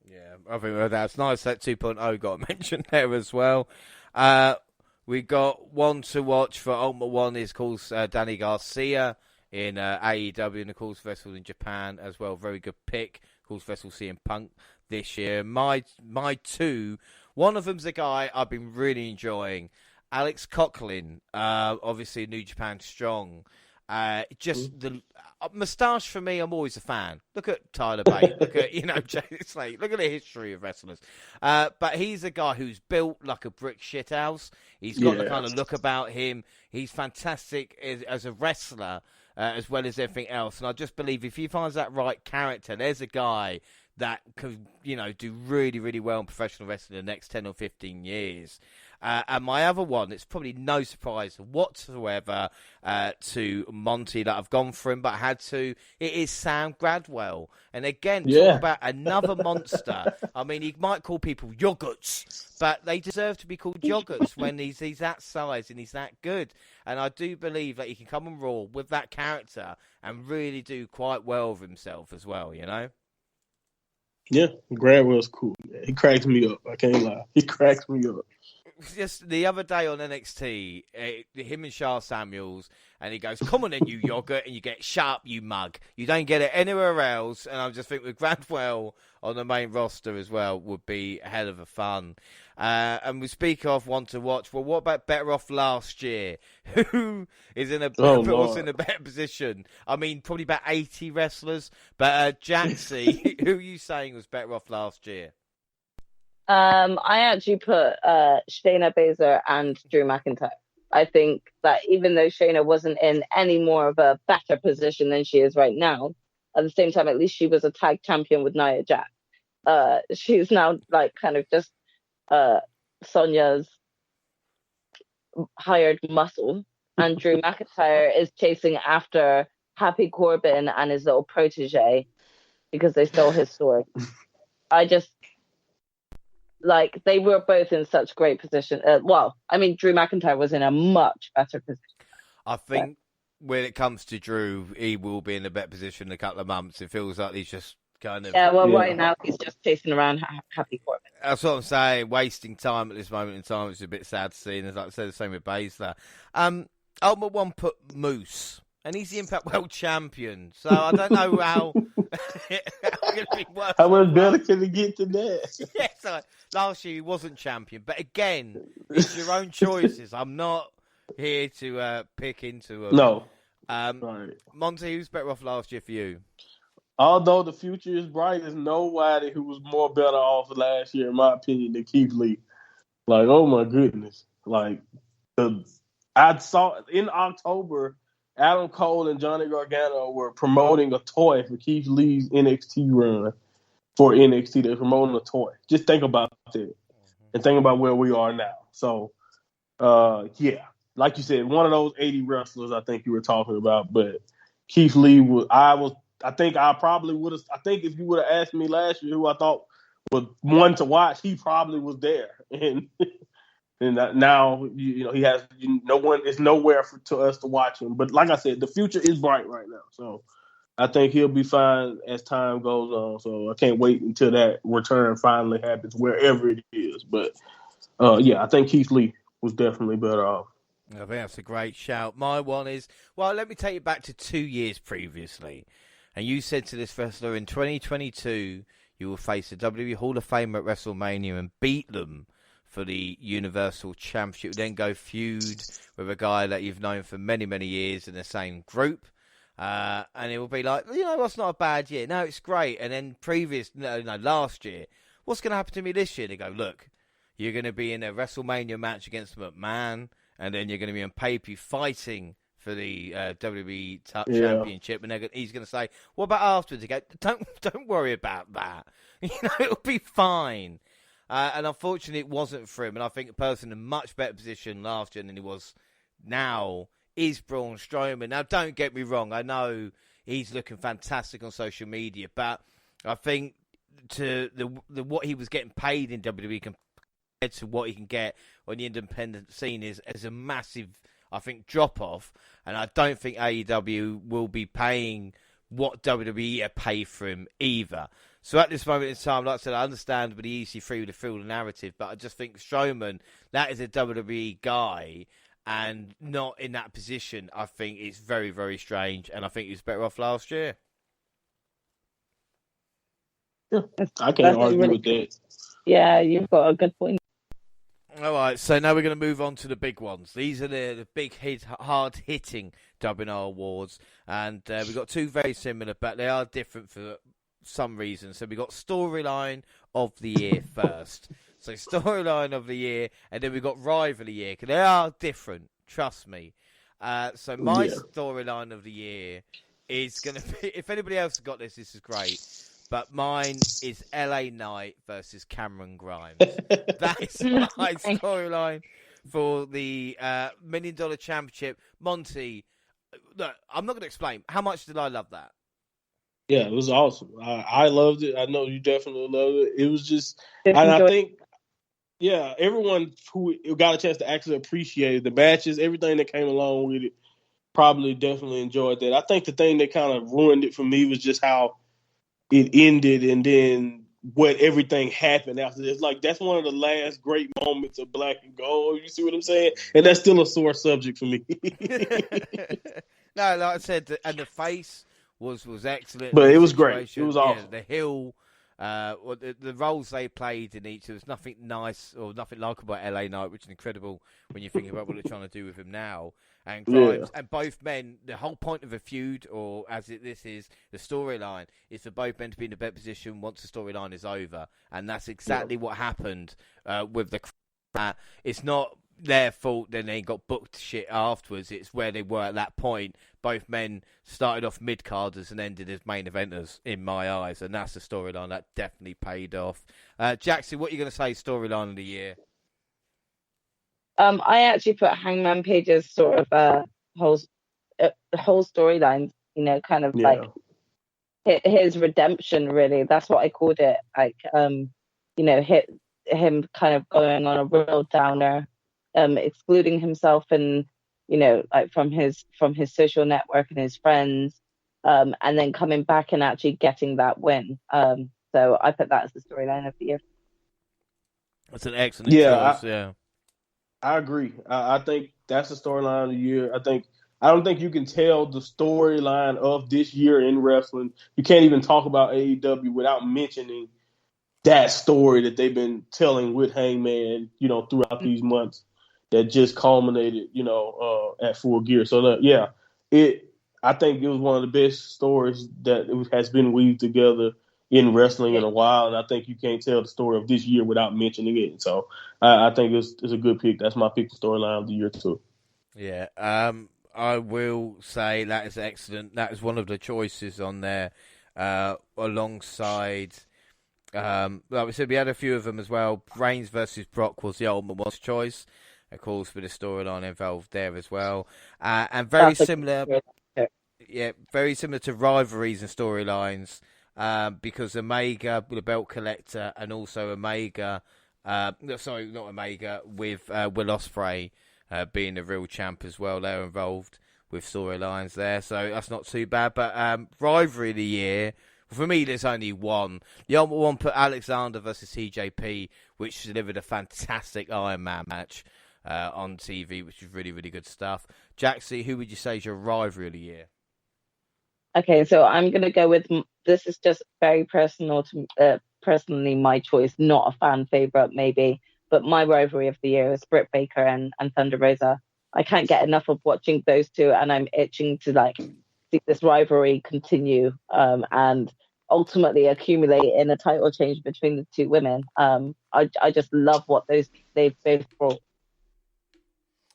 Yeah, I think that's nice. That 2.0 got mentioned there as well. We got one to watch for Ultimate One is called Danny Garcia in AEW, and of course Vessel in Japan as well. Very good pick. Of course Vessel CM Punk this year. My 2, one of them's a guy I've been really enjoying, Alex Coughlin, obviously New Japan Strong. The moustache for me, I'm always a fan. Look at Tyler Bate. Look at it's like, look at the history of wrestlers. But he's a guy who's built like a brick shithouse. He's got the kind of look about him. He's fantastic as a wrestler. As well as everything else. And I just believe if he finds that right character, there's a guy that could, do really, really well in professional wrestling in the next 10 or 15 years. And my other one, it's probably no surprise whatsoever to Monty that I've gone for him, but I had to. It is Sam Gradwell. And again, talk about another monster. I mean, he might call people yogurts, but they deserve to be called yogurts when he's that size and he's that good. And I do believe that he can come on Raw with that character and really do quite well with himself as well, Yeah, Gradwell's cool. Man. He cracks me up. I can't lie. He cracks me up. Just the other day on NXT, him and Charles Samuels, and he goes, "Come on then, you yogurt," and you get sharp, you mug. You don't get it anywhere else. And I just think with Gradwell on the main roster as well would be a hell of a fun. And we speak of one to watch. Well, what about Better Off Last Year? Who is in in a better position? I mean, probably about 80 wrestlers. But Jaxie, who are you saying was better off last year? I actually put Shayna Baszler and Drew McIntyre. I think that even though Shayna wasn't in any more of a better position than she is right now, at the same time, at least she was a tag champion with Nia Jax. She's now like kind of just Sonya's hired muscle, and Drew McIntyre is chasing after Happy Corbin and his little protege because they stole his sword. They were both in such great position. Drew McIntyre was in a much better position. I think when it comes to Drew, he will be in a better position in a couple of months. It feels like he's just kind of... Right now he's just chasing around Happy Corbin. That's what I'm saying, wasting time at this moment in time, which is a bit sad to see, and as I said, the same with Baszler. Ultimate One put Moose, and he's the Impact World Champion, so I don't know how... How much better can it get than that? Yes, last year he wasn't champion, but again, it's your own choices. I'm not here to pick into them. No. Right. Monty, who's better off last year for you? Although the future is bright, there's nobody who was more better off last year, in my opinion, than Keith Lee. Like, oh my goodness. Like, I saw in October, Adam Cole and Johnny Gargano were promoting a toy for Keith Lee's NXT run for NXT. They're promoting a toy. Just think about that and think about where we are now. So, yeah, like you said, one of those 80 wrestlers I think you were talking about, but Keith Lee I think if you would have asked me last year who I thought was one to watch, he probably was there. And now, he has no one. It's nowhere to us to watch him. But like I said, the future is bright right now. So I think he'll be fine as time goes on. So I can't wait until that return finally happens, wherever it is. But I think Keith Lee was definitely better off. I think that's a great shout. My one is, let me take you back to 2 years previously. And you said to this wrestler, in 2022, you will face the WWE Hall of Fame at WrestleMania and beat them for the Universal Championship. Then go feud with a guy that you've known for many, many years in the same group. And it will be like, what's not a bad year? No, it's great. And then last year, what's going to happen to me this year? They go, look, you're going to be in a WrestleMania match against McMahon, and then you're going to be on pay-per-view fighting for the WWE Championship, and he's going to say, "What about afterwards?" He go, "Don't worry about that. It'll be fine." And unfortunately, it wasn't for him. And I think a person in a much better position last year than he was now is Braun Strowman. Now, don't get me wrong. I know he's looking fantastic on social media, but I think to the what he was getting paid in WWE compared to what he can get on the independent scene is a massive, I think, drop-off, and I don't think AEW will be paying what WWE pay for him either. So at this moment in time, like I said, I understand with the EC3 with the field and narrative, but I just think Strowman, that is a WWE guy, and not in that position, I think it's very, very strange, and I think he was better off last year. Yeah, I can't argue with that. Yeah, you've got a good point. All right, so now we're going to move on to the big ones. These are the big hard-hitting WNR Awards, and we've got two very similar, but they are different for some reason. So we've got Storyline of the Year first. So Storyline of the Year, and then we've got Rivalry Year, because they are different, trust me. So my Storyline of the Year is going to be, if anybody else has got this is great. But mine is LA Knight versus Cameron Grimes. That is my storyline for the $1 Million Championship. Monty, look, I'm not going to explain. How much did I love that? Yeah, it was awesome. I loved it. I know you definitely loved it. It was just, and I think, everyone who got a chance to actually appreciate the matches, everything that came along with it, probably definitely enjoyed that. I think the thing that kind of ruined it for me was just how it ended, and then what everything happened after this. Like, that's one of the last great moments of Black and Gold. You see what I'm saying? And that's still a sore subject for me. No, like I said, and the face was excellent. But it was great. It was awesome. The heel, the roles they played in each, there was nothing nice or nothing likable about LA Knight, which is incredible when you think about what they're trying to do with him now. And Grimes, and both men, the whole point of a feud, or this is the storyline, is for both men to be in a better position once the storyline is over. And that's exactly what happened with the... It's not their fault then they got booked shit afterwards. It's where they were at that point. Both men started off mid-carders and ended as main eventers, in my eyes. And that's the storyline that definitely paid off. Jaxie, what are you going to say storyline of the year? I actually put Hangman Page's sort of whole storyline, kind of like his redemption, really. That's what I called it. Like, him kind of going on a real downer, excluding himself and, like from his social network and his friends, and then coming back and actually getting that win. So I put that as the storyline of the year. That's an excellent choice. I agree. I think that's the storyline of the year. I don't think you can tell the storyline of this year in wrestling. You can't even talk about AEW without mentioning that story that they've been telling with Hangman, throughout these months that just culminated, at Full Gear. So I think it was one of the best stories that has been weaved together in wrestling in a while, and I think you can't tell the story of this year without mentioning it. So I think it's a good pick. That's my pick storyline of the year too. Yeah, I will say that is excellent. That is one of the choices on there, alongside. Like we said, we had a few of them as well. Reigns versus Brock was the Ultimate One's choice, of course, with the storyline involved there as well, and very similar. Yeah, very similar to rivalries and storylines, because Omega, the belt collector, and also Omega, sorry, not Omega, with Will Ospreay being the real champ as well. They're involved with storylines there, so that's not too bad. But rivalry of the year, for me, there's only one. The Ultimate One put Alexander versus TJP, which delivered a fantastic Iron Man match on TV, which is really, really good stuff. Jaxie, who would you say is your rivalry of the year? Okay, so I'm going to go with, this is just very personal to personally my choice, not a fan favorite maybe, but my rivalry of the year is Britt Baker and Thunder Rosa. I can't get enough of watching those two, and I'm itching to see this rivalry continue and ultimately accumulate in a title change between the two women. I just love what they've both brought.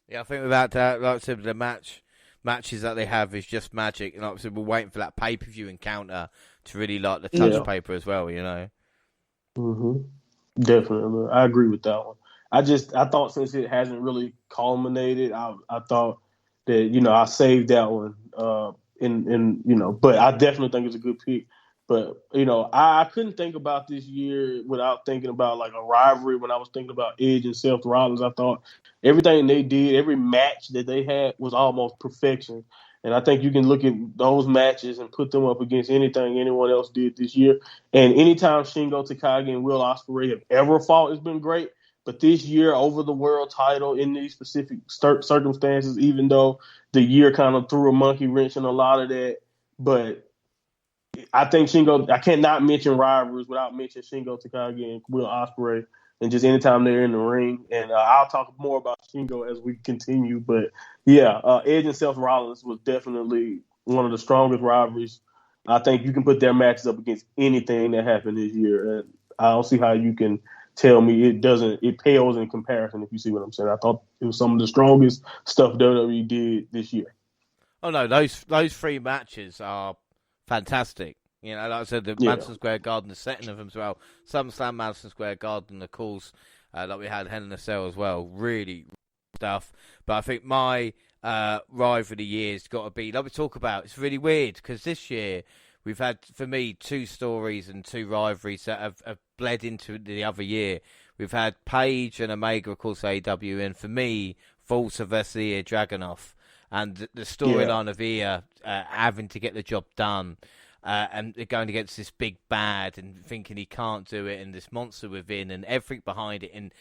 Yeah, I think without that, like I said, the matches that they have is just magic, and obviously we're waiting for that pay-per-view encounter to really like the touch paper as well, Mm-hmm. Definitely, I agree with that one. I thought since it hasn't really culminated, I thought that I saved that one, but I definitely think it's a good pick. But I couldn't think about this year without thinking about like a rivalry. When I was thinking about Edge and Seth Rollins, I thought everything they did, every match that they had was almost perfection. And I think you can look at those matches and put them up against anything anyone else did this year. And anytime Shingo Takagi and Will Ospreay have ever fought, it's been great. But this year, over the world title in these specific circumstances, even though the year kind of threw a monkey wrench in a lot of that, but I think I cannot mention rivalries without mentioning Shingo Takagi and Will Ospreay, and just anytime they're in the ring. And I'll talk more about Shingo as we continue. But Edge and Seth Rollins was definitely one of the strongest rivalries. I think you can put their matches up against anything that happened this year. And I don't see how you can tell me it pales in comparison, if you see what I'm saying. I thought it was some of the strongest stuff WWE did this year. Oh no, those three matches are fantastic. Like I said, the Madison Square Garden, the setting of them as well. SummerSlam, Madison Square Garden, of course, like we had Hell in a Cell as well. Really stuff. But I think my rivalry of the year has got to be, like we talk about, it's really weird because this year we've had, for me, two stories and two rivalries that have bled into the other year. We've had Paige and Omega, of course, AEW, and for me, Volta versus Ilya Dragunov. And the storyline of Ilya having to get the job done, and going against this big bad and thinking he can't do it, and this monster within, and everything behind it, and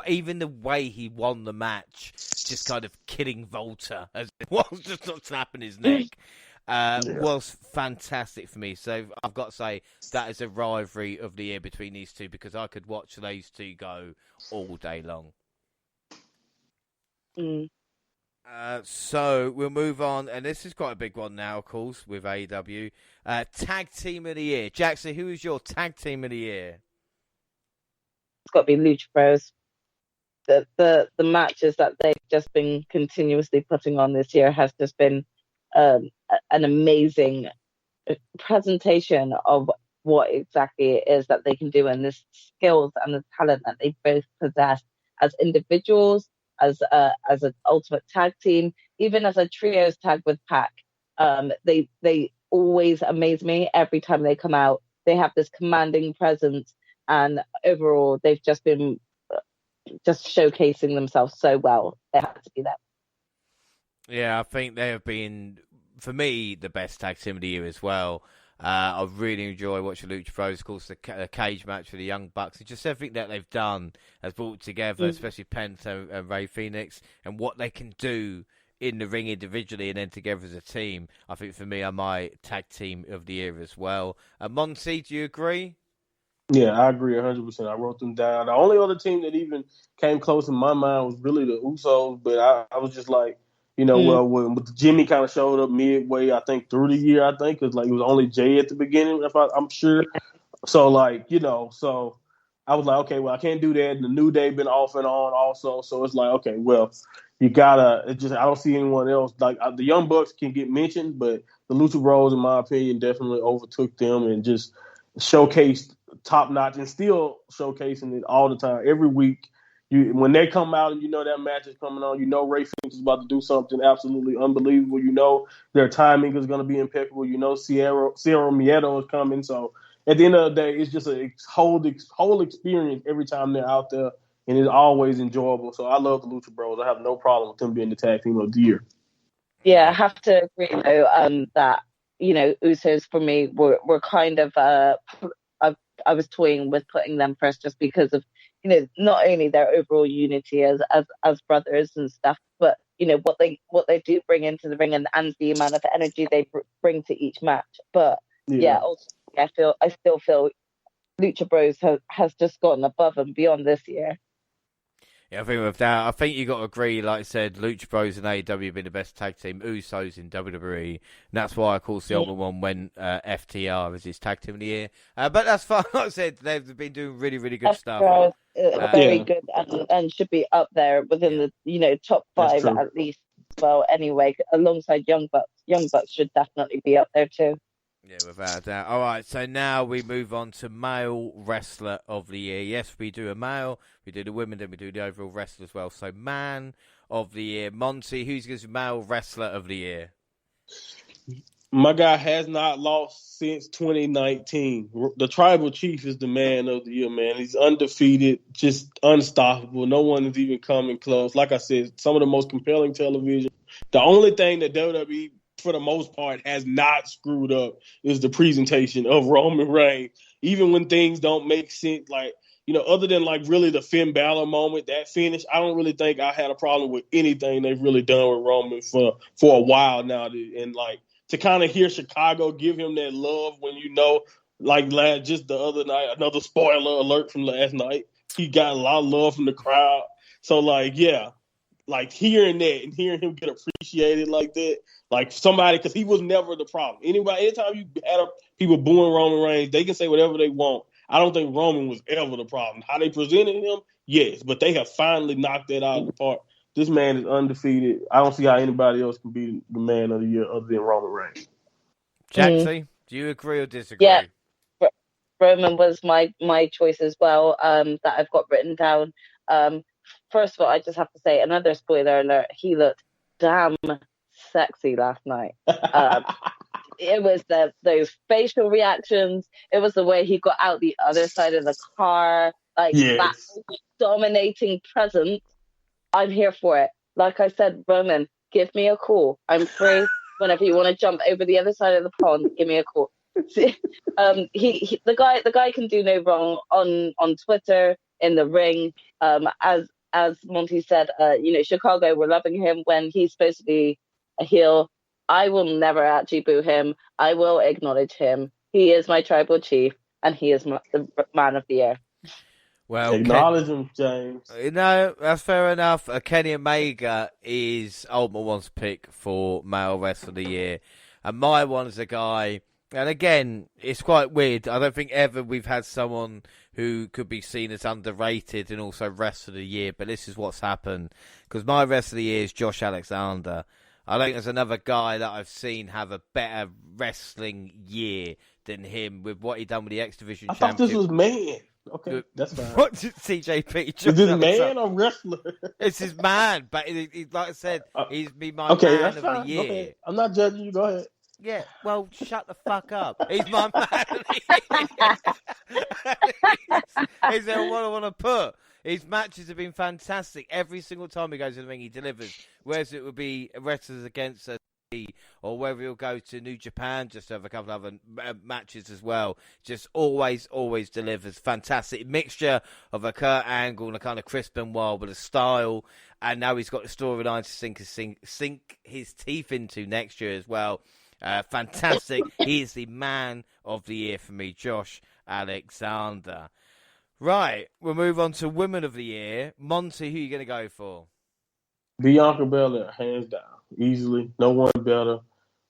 even the way he won the match, just kind of killing Volta as it was, just not snapping his neck, was fantastic for me. So I've got to say that is a rivalry of the year between these two, because I could watch those two go all day long. So we'll move on, and this is quite a big one now, of course, with AEW. Tag Team of the Year. Jackson, who is your Tag Team of the Year? It's got to be Lucha Bros. The matches that they've just been continuously putting on this year has just been an amazing presentation of what exactly it is that they can do, and the skills and the talent that they both possess as individuals, as an ultimate tag team, even as a trios tag with Pac. They always amaze me every time they come out. They have this commanding presence, and overall they've just been just showcasing themselves so well. They have to be that. Yeah, I think they have been, for me, the best tag team of the year as well. I really enjoy watching Lucha Bros. Of course, the cage match for the Young Bucks. It's just everything that they've done has brought together, especially Penta and Ray Phoenix, and what they can do in the ring individually and then together as a team. I think for me, are my tag team of the year as well. Monty, do you agree? Yeah, I agree 100%. I wrote them down. The only other team that even came close in my mind was really the Usos, but I was just like, well, when Jimmy kind of showed up midway, I think through the year, because like it was only Jay at the beginning, I'm sure. So like, so I was like, okay, well, I can't do that. And the New Day been off and on also, so it's like, okay, well, you gotta. I don't see anyone else like the Young Bucks can get mentioned, but the Lucha Bros, in my opinion, definitely overtook them and just showcased top notch and still showcasing it all the time. Every week, when they come out and that match is coming on, Ray Phoenix is about to do something absolutely unbelievable. Their timing is going to be impeccable. Sierra Miedo is coming. So at the end of the day, it's just a whole experience every time they're out there, and it's always enjoyable. So I love the Lucha Bros. I have no problem with them being the tag team of the year. Yeah, I have to agree though that Usos for me were kind of I was toying with putting them first just because of not only their overall unity as brothers and stuff, but what they do bring into the ring and the amount of energy they bring to each match. But ultimately, I still feel Lucha Bros has just gotten above and beyond this year. Yeah, I think with that, I think you got to agree. Like I said, Lucha Bros and AEW have been the best tag team. Usos in WWE, and that's why, of course, the Ultimate One went FTR as his tag team of the year. But that's fine. Like I said, they've been doing really, really good stuff. Very good, and should be up there within the top 5 at least. Well, anyway, alongside Young Bucks. Young Bucks should definitely be up there too. Yeah, without a doubt. All right, so now we move on to Male Wrestler of the Year. Yes, we do a male, we do the women, then we do the overall wrestler as well. So Man of the Year. Monty, who's going to be Male Wrestler of the Year? My guy has not lost since 2019. The Tribal Chief is the Man of the Year, man. He's undefeated, just unstoppable. No one is even coming close. Like I said, some of the most compelling television. The only thing that WWE, for the most part, has not screwed up is the presentation of Roman Reigns. Even when things don't make sense, like, other than like really the Finn Balor moment, that finish, I don't really think I had a problem with anything they've really done with Roman for a while now. And like, to kind of hear Chicago give him that love when like just the other night, another spoiler alert from last night, he got a lot of love from the crowd. So like, yeah, like hearing that and hearing him get appreciated like that, like somebody, because he was never the problem. Anytime you had people booing Roman Reigns, they can say whatever they want. I don't think Roman was ever the problem. How they presented him, yes, but they have finally knocked that out of the park. This man is undefeated. I don't see how anybody else can be the Man of the Year other than Roman Reigns. Jaxie, do you agree or disagree? Yeah, Roman was my choice as well, that I've got written down. First of all, I just have to say, another spoiler alert, he looked damn sexy last night. It was those facial reactions. It was the way he got out the other side of the car. Like, that dominating presence. I'm here for it. Like I said, Roman, give me a call. I'm free. Whenever you want to jump over the other side of the pond, give me a call. The guy can do no wrong on Twitter, in the ring. As Monty said, Chicago were loving him when he's supposed to be a heel. I will never actually boo him. I will acknowledge him. He is my Tribal Chief, and he is the Man of the Year. Well, acknowledge him, James. No, that's fair enough. Kenny Omega is Ultimate One's pick for Male Wrestler of the Year. And my one's a guy, and again, it's quite weird. I don't think ever we've had someone who could be seen as underrated and also Wrestler of the Year, but this is what's happened. Because my Wrestler of the Year is Josh Alexander. I think there's another guy that I've seen have a better wrestling year than him with what he done with the X Division Championship. I thought this was Man. Okay, that's fine. What's TJP? Is this Man or wrestler? It's his man, but like I said, he's been my man of the year. I'm not judging you. Go ahead. Yeah, well, shut the fuck up. He's my man of the year. Is there what I want to put? His matches have been fantastic. Every single time he goes in the ring, he delivers. Whereas it would be wrestlers against or whether he'll go to New Japan just to have a couple of other matches as well. Just always delivers. Fantastic mixture of a Kurt Angle and a kind of Chris Benoit with a style. And now he's got the storyline to sink his teeth into next year as well. Fantastic. He is the man of the year for me, Josh Alexander. Right, we'll move on to Women of the Year. Monty, who are you going to go for? Bianca Belaire, hands down. Easily. No one better.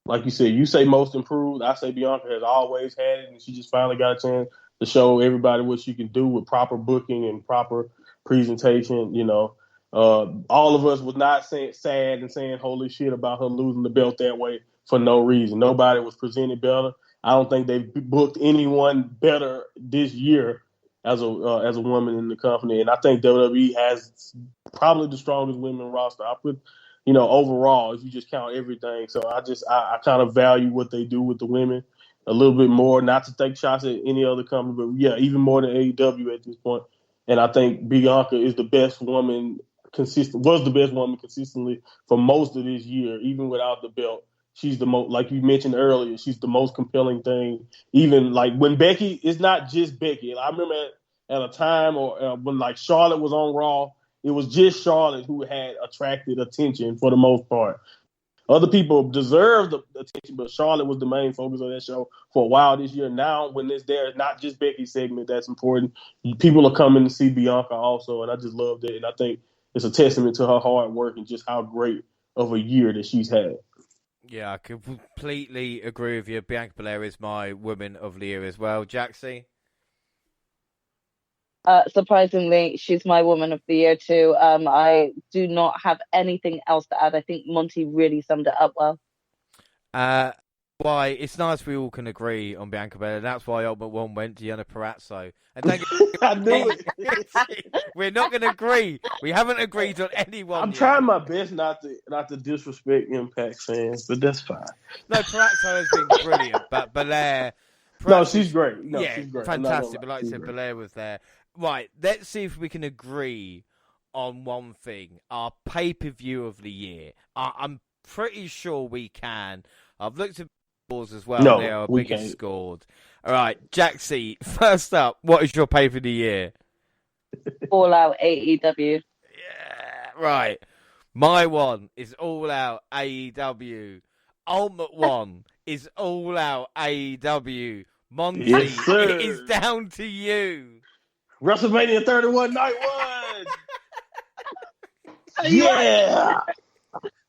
Like you said, you say most improved. I say Bianca has always had it, and she just finally got a chance to show everybody what she can do with proper booking and proper presentation. You know, all of us was not sad and saying holy shit about her losing the belt that way for no reason. Nobody was presented better. I don't think they've booked anyone better this year as a woman in the company, and I think WWE has probably the strongest women roster. I put, overall, if you just count everything. So I kind of value what they do with the women a little bit more. Not to take shots at any other company, but yeah, even more than AEW at this point. And I think Bianca is the best woman was the best woman consistently for most of this year, even without the belt. She's the most, like you mentioned earlier, she's the most compelling thing. Even like when Becky, it's not just Becky. I remember at a time when like Charlotte was on Raw, it was just Charlotte who had attracted attention for the most part. Other people deserved the attention, but Charlotte was the main focus of that show for a while this year. Now, when it's there, it's not just Becky's segment that's important. People are coming to see Bianca also, and I just love that. And I think it's a testament to her hard work and just how great of a year that she's had. Yeah, I completely agree with you. Bianca Belaire is my Woman of the Year as well. Jaxie? Surprisingly, she's my Woman of the Year too. I do not have anything else to add. I think Monty really summed it up well. Why it's nice we all can agree on Bianca Belaire. That's why Ultimate One went to Yana Parazzo. And I knew it. We're not going to agree. We haven't agreed on anyone. I'm trying my best not to disrespect Impact fans, but that's fine. No, Parazzo has been brilliant, but Belaire. No, she's great. No, yeah, she's great. Fantastic. But like I said, Belaire was there. Right, let's see if we can agree on one thing. Our pay-per-view of the year. I'm pretty sure we can. I've looked at scores as well. No, they are we biggest can't. scored. All right, Jaxie, first up, what is your pay for the year? All Out AEW. Yeah, right. My one is All Out AEW. Ultimate One is All Out AEW. Monty, Yes, it is down to you. WrestleMania 31 Night 1. Yeah.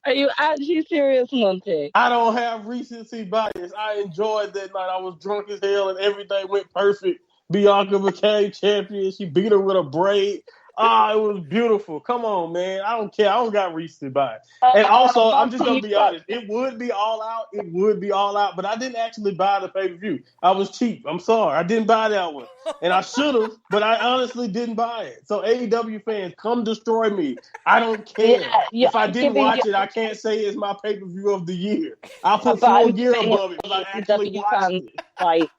Are you actually serious, Monty? I don't have recency bias. I enjoyed that night. I was drunk as hell and everything went perfect. Bianca became champion. She beat her with a braid. It was beautiful. Come on, man. I don't care. I don't got recency bias. And also, I'm just going to be honest. It would be all out. It would be all out. But I didn't actually buy the pay-per-view. I was cheap. I'm sorry. I didn't buy that one. And I should have, but I honestly didn't buy it. So AEW fans, come destroy me. I don't care. If I didn't watch it, I can't say it's my pay-per-view of the year. I'll put Full Gear above it because I actually watched it. Right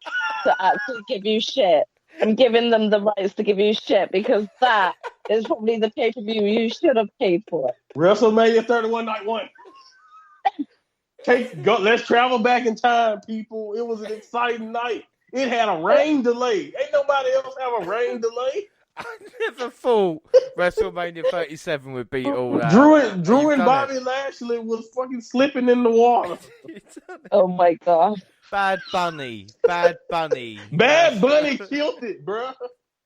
to actually give you shit. I'm giving them the rights to give you shit because that is probably the pay-per-view you should have paid for. WrestleMania 31 Night 1. Let's travel back in time, people. It was an exciting night. It had a rain delay. Ain't nobody else have a rain delay. I never thought WrestleMania 37 would be All Out. Drew and Bobby Lashley was fucking slipping in the water. Oh my god. Bad Bunny. Bad Bunny killed it, bro.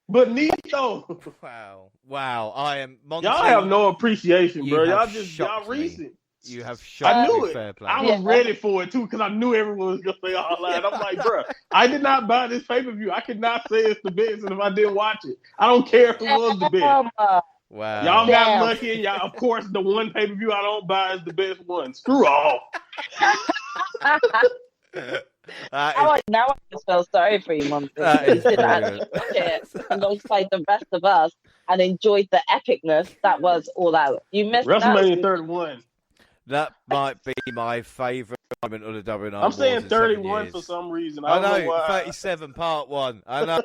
Benito. Wow. I am. Monty, y'all have no appreciation, bro. Y'all recent. You have shot I knew me, it. fair play. I was ready for it too because I knew everyone was gonna say all that. I'm like, bro, I did not buy this pay-per-view. I could not say it's the best, and if I didn't watch it, I don't care if it was the best. Wow. Y'all got lucky, and y'all, of course, the one pay-per-view I don't buy is the best one. Screw off. Now I just feel sorry for you, Monty. You didn't actually watch it alongside the rest of us and enjoyed the epicness that was All Out. You missed WrestleMania 31. That might be my favourite moment of the WNR Awards. I'm saying 31 for some reason. I don't know why. 37 part 1. I know.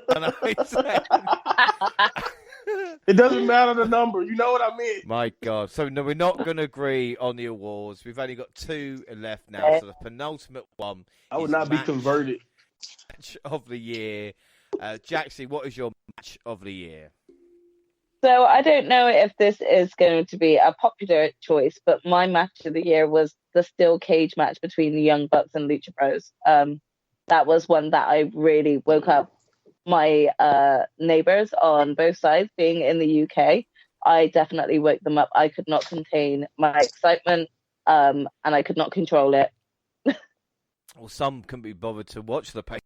It doesn't matter the number. You know what I mean? My God. So, no, we're not going to agree on the awards. We've only got 2 left now. So, the penultimate one I would is not be converted. Match of the year. Jaxie, what is your match of the year? So I don't know if this is going to be a popular choice, but my match of the year was the steel cage match between the Young Bucks and Lucha Bros. That was one that I really woke up my neighbors on both sides, being in the UK. I definitely woke them up. I could not contain my excitement, and I could not control it. Well, some couldn't be bothered to watch the pay.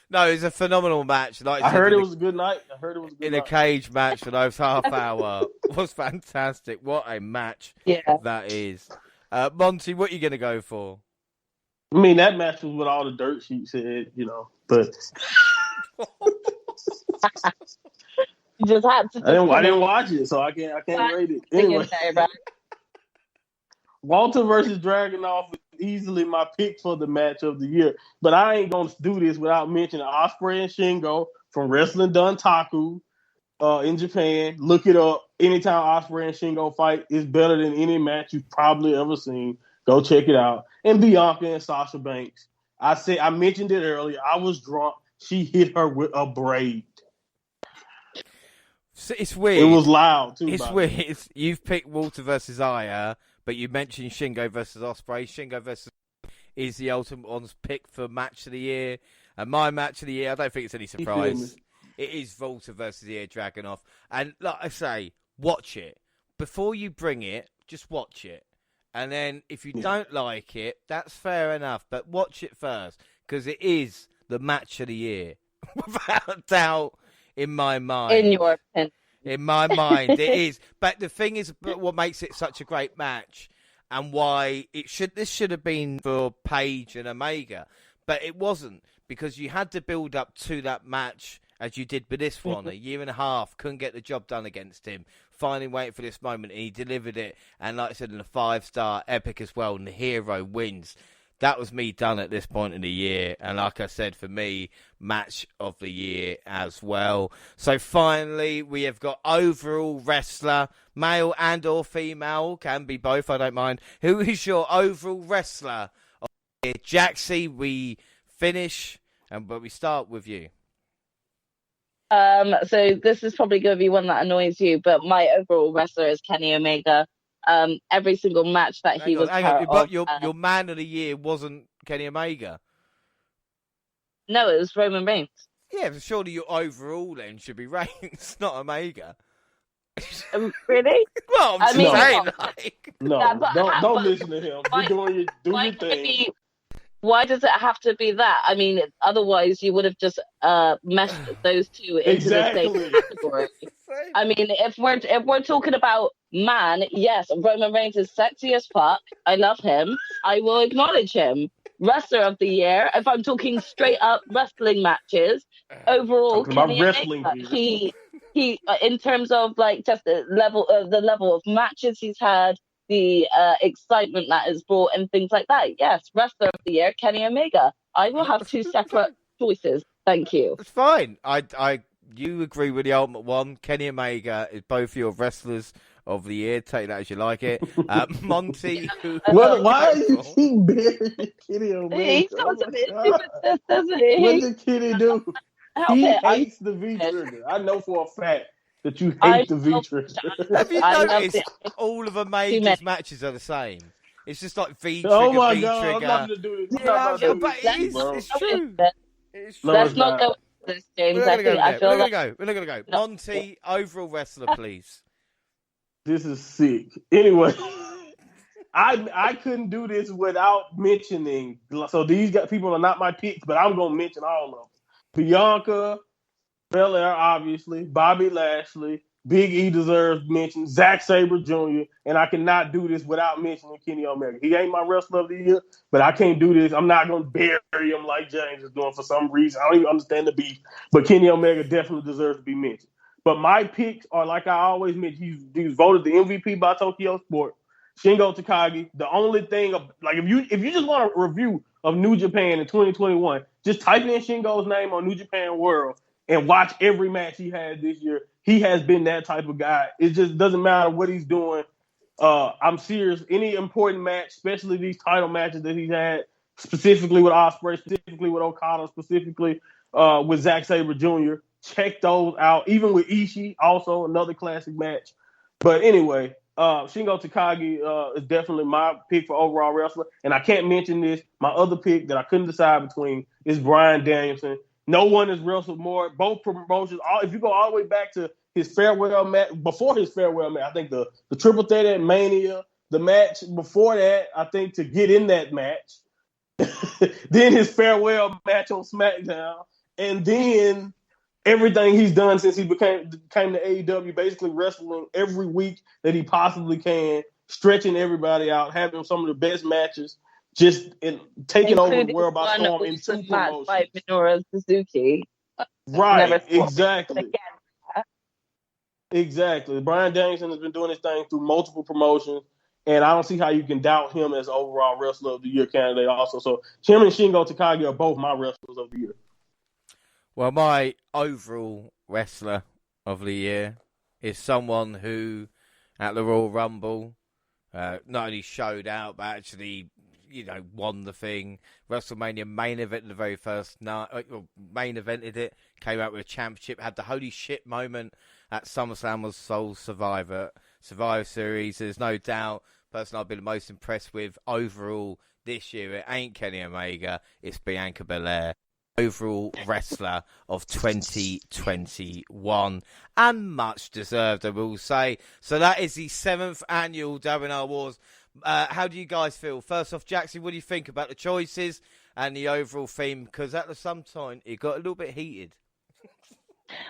No, it's a phenomenal match. Like I heard it was a good night. In a cage match for those half hour was fantastic. What a match that is. Monty, what are you going to go for? I mean, that match was what all the dirt sheet said, but you just had to. I didn't watch it, so I can't rate it. Anyway, Walter versus Dragunov was easily my pick for the match of the year. But I ain't going to do this without mentioning Ospreay and Shingo from Wrestling Dontaku in Japan. Look it up. Anytime Ospreay and Shingo fight is better than any match you've probably ever seen. Go check it out. And Bianca and Sasha Banks. I mentioned it earlier. I was drunk. She hit her with a braid. It's weird. It was loud, too. It's weird. You've picked Walter versus Aya, but you mentioned Shingo versus Ospreay. Shingo versus is the Ultimate One's pick for match of the year. And my match of the year, I don't think it's any surprise. It is Walter versus Ilya Dragunov. And like I say, watch it. Before you bring it, just watch it. And then if you don't like it, that's fair enough. But watch it first, because it is the match of the year. Without a doubt, in my mind. In your opinion. In my mind, it is. But the thing is, what makes it such a great match and why this should have been for Paige and Omega. But it wasn't, because you had to build up to that match as you did with this one. A year and a half, couldn't get the job done against him. Finally waiting for this moment, and he delivered it. And like I said, in a 5-star epic as well, and the hero wins. That was me done at this point in the year. And like I said, for me, match of the year as well. So finally, we have got overall wrestler, male and or female, can be both, I don't mind. Who is your overall wrestler of the year? Jaxie, we finish, but we start with you. So this is probably going to be one that annoys you, but my overall wrestler is Kenny Omega. Every single match that he was part of. Your man of the year wasn't Kenny Omega. No, it was Roman Reigns. Yeah, but surely your overall then should be Reigns, not Omega. Really? Well, I'm saying, don't listen to him. You're doing your thing. Why does it have to be that? I mean, otherwise you would have just meshed those two into the same category. I mean, if we're talking about man, yes, Roman Reigns is sexy as fuck. I love him. I will acknowledge him. Wrestler of the year. If I'm talking straight up wrestling matches, overall, he in terms of like just the level of matches he's had, the excitement that is brought and things like that. Yes, wrestler of the year, Kenny Omega. I will have 2 separate choices. Thank you. It's fine. You agree with the ultimate one. Kenny Omega is both your wrestlers of the year. Take that as you like it. Monty. Why are you keep burying Kenny Omega? He sounds a bit stupid, doesn't he? What did Kenny do? He hates the V-trigger. I know for a fact that you hate the V-trigger. Have you noticed all of Omega's matches are the same? It's just like V-trigger, oh my V-trigger. God, I'm not going to do this. It's true. It's true. Let's not go with this, James. We're not going to go. Monty, overall wrestler, please. This is sick. Anyway, I couldn't do this without mentioning. So these people are not my picks, but I'm going to mention all of them. Bianca Bellaire, obviously. Bobby Lashley. Big E deserves mention. Zack Sabre Jr. And I cannot do this without mentioning Kenny Omega. He ain't my wrestler of the year, but I can't do this. I'm not going to bury him like James is doing for some reason. I don't even understand the beef. But Kenny Omega definitely deserves to be mentioned. But my picks are, like I always mention, he was voted the MVP by Tokyo Sport. Shingo Takagi. The only thing, if you just want to review of New Japan in 2021. Just type in Shingo's name on New Japan World and watch every match he had this year. He has been that type of guy. It just doesn't matter what he's doing. I'm serious. Any important match, especially these title matches that he's had, specifically with Ospreay, specifically with Okada, specifically with Zack Sabre Jr., check those out. Even with Ishii, also another classic match. But anyway, Shingo Takagi is definitely my pick for overall wrestler. And I can't mention this. My other pick that I couldn't decide between is Bryan Danielson. No one has wrestled more. Both promotions. If you go all the way back to his farewell match, before his farewell match, I think the triple threat at Mania, the match before that, I think to get in that match, then his farewell match on SmackDown, and then everything he's done since he came to AEW, basically wrestling every week that he possibly can, stretching everybody out, having some of the best matches, just taking over the world by storm in two promotions. By Minoru Suzuki. Right, exactly. Exactly. Bryan Danielson has been doing his thing through multiple promotions, and I don't see how you can doubt him as overall wrestler of the year candidate also. So him and Shingo Takagi are both my wrestlers of the year. Well, my overall wrestler of the year is someone who, at the Royal Rumble, not only showed out, but actually, won the thing. WrestleMania main event the very first night, main evented it, came out with a championship, had the holy shit moment at SummerSlam, was Soul Survivor Series. There's no doubt, person I've been the most impressed with overall this year, it ain't Kenny Omega, it's Bianca Bellaire. Overall wrestler of 2021, and much deserved, I will say. So that is the 7th annual WNR Awards. How do you guys feel? First off, Jaxie, what do you think about the choices and the overall theme? Because at some time it got a little bit heated.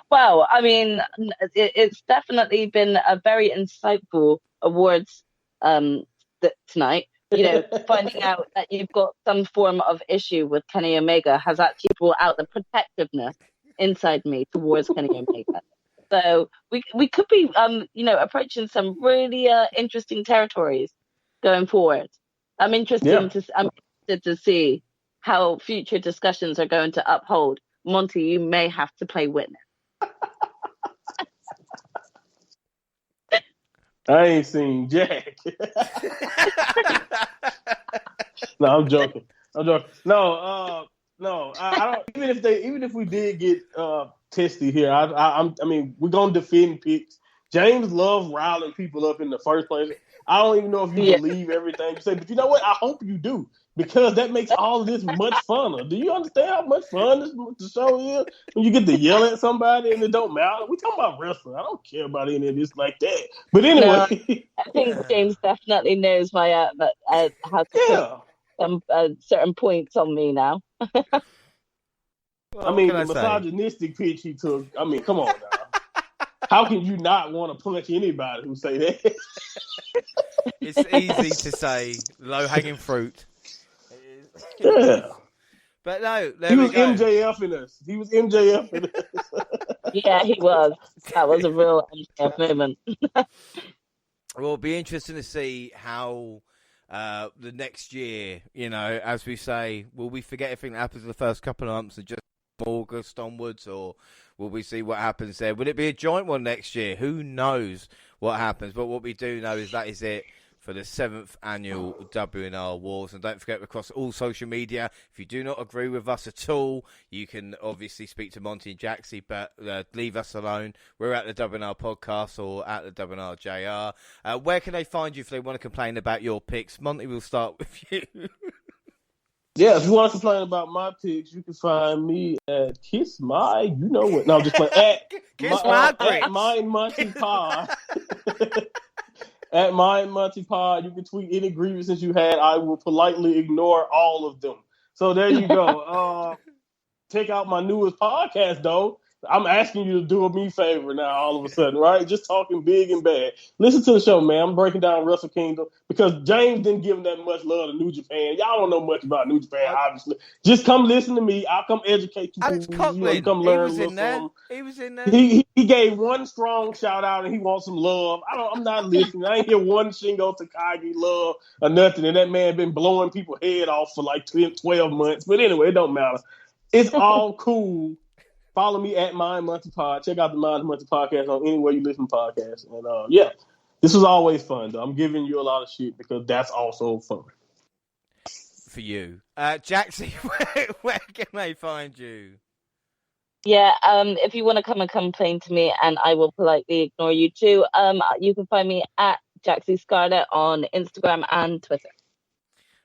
Well, I mean, it's definitely been a very insightful awards tonight. Finding out that you've got some form of issue with Kenny Omega has actually brought out the protectiveness inside me towards Kenny Omega. So we could be, approaching some really interesting territories going forward. I'm interested to see how future discussions are going to uphold. Monty, you may have to play witness. I ain't seen Jack. No, I'm joking. No, I don't. Even if we did get testy here, I mean, we're gonna defend picks. James loves riling people up in the first place. I don't even know if you believe everything you say, but you know what? I hope you do, because that makes all of this much funner. Do you understand how much fun the show is when you get to yell at somebody and it don't matter? We talking about wrestling. I don't care about any of this like that. But anyway, no, I think James definitely knows my how to put some certain points on me now. Well, I mean, the misogynistic pitch he took. I mean, come on now. How can you not want to punch anybody who say that? It's easy to say, low-hanging fruit. Yeah. But no, he was MJF in us. He was MJF in us. Yeah, he was. That was a real MJF moment. Well, it'll be interesting to see how the next year, as we say, will we forget everything that happens in the first couple of months and just August onwards, or will we see what happens there? Will it be a joint one next year? Who knows what happens? But what we do know is that is it for the 7th annual WNR Awards. And don't forget, across all social media, if you do not agree with us at all, you can obviously speak to Monty and Jaxie, but leave us alone. We're at the WNR Podcast or at the WNRJR. Where can they find you if they want to complain about your picks? Monty, we'll start with you. Yeah, if you want to complain about my picks, you can find me at Kiss My, you know what? No, I'm just playing. At My Monty Pod. At My Monty Pod, you can tweet any grievances you had. I will politely ignore all of them. So there you go. Check out my newest podcast, though. I'm asking you to do me a favor now, all of a sudden, right? Just talking big and bad. Listen to the show, man. I'm breaking down Wrestle Kingdom because James didn't give him that much love to New Japan. Y'all don't know much about New Japan, obviously. Just come listen to me. I'll come educate you. Alex Coughlin, Come he learn was a little in there. something. He was in there. He gave one strong shout out and he wants some love. I'm not listening. I ain't hear one Shingo Takagi love or nothing. And that man been blowing people's head off for like 12 months. But anyway, it don't matter. It's all cool. Follow me at Mind Monty Pod. Check out the Mind Monty Podcast on anywhere you listen to podcasts. And yeah, this was always fun though. I'm giving you a lot of shit because that's also fun. For you. Jaxie, where can they find you? Yeah, if you want to come and complain to me, and I will politely ignore you too, you can find me at Jaxie Scarlett on Instagram and Twitter.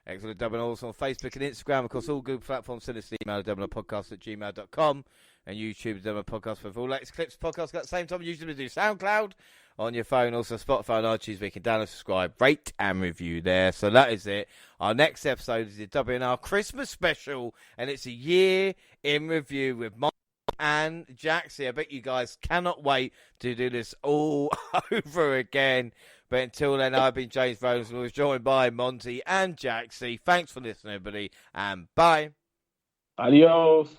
Excellent. Double also on Facebook and Instagram. Of course, all good platforms. Send us an email at doublepodcast@gmail.com and YouTube, Double Podcast for all latest clips. Podcasts at the same time. Usually do SoundCloud on your phone, also Spotify and iTunes. We can download, subscribe, rate, and review there. So that is it. Our next episode is the WNR Christmas special, and it's a year in review with Monty and Jaxie. I bet you guys cannot wait to do this all over again. But until then, I've been James Rose, and I was joined by Monty and Jaxie. Thanks for listening, everybody, and bye. Adios.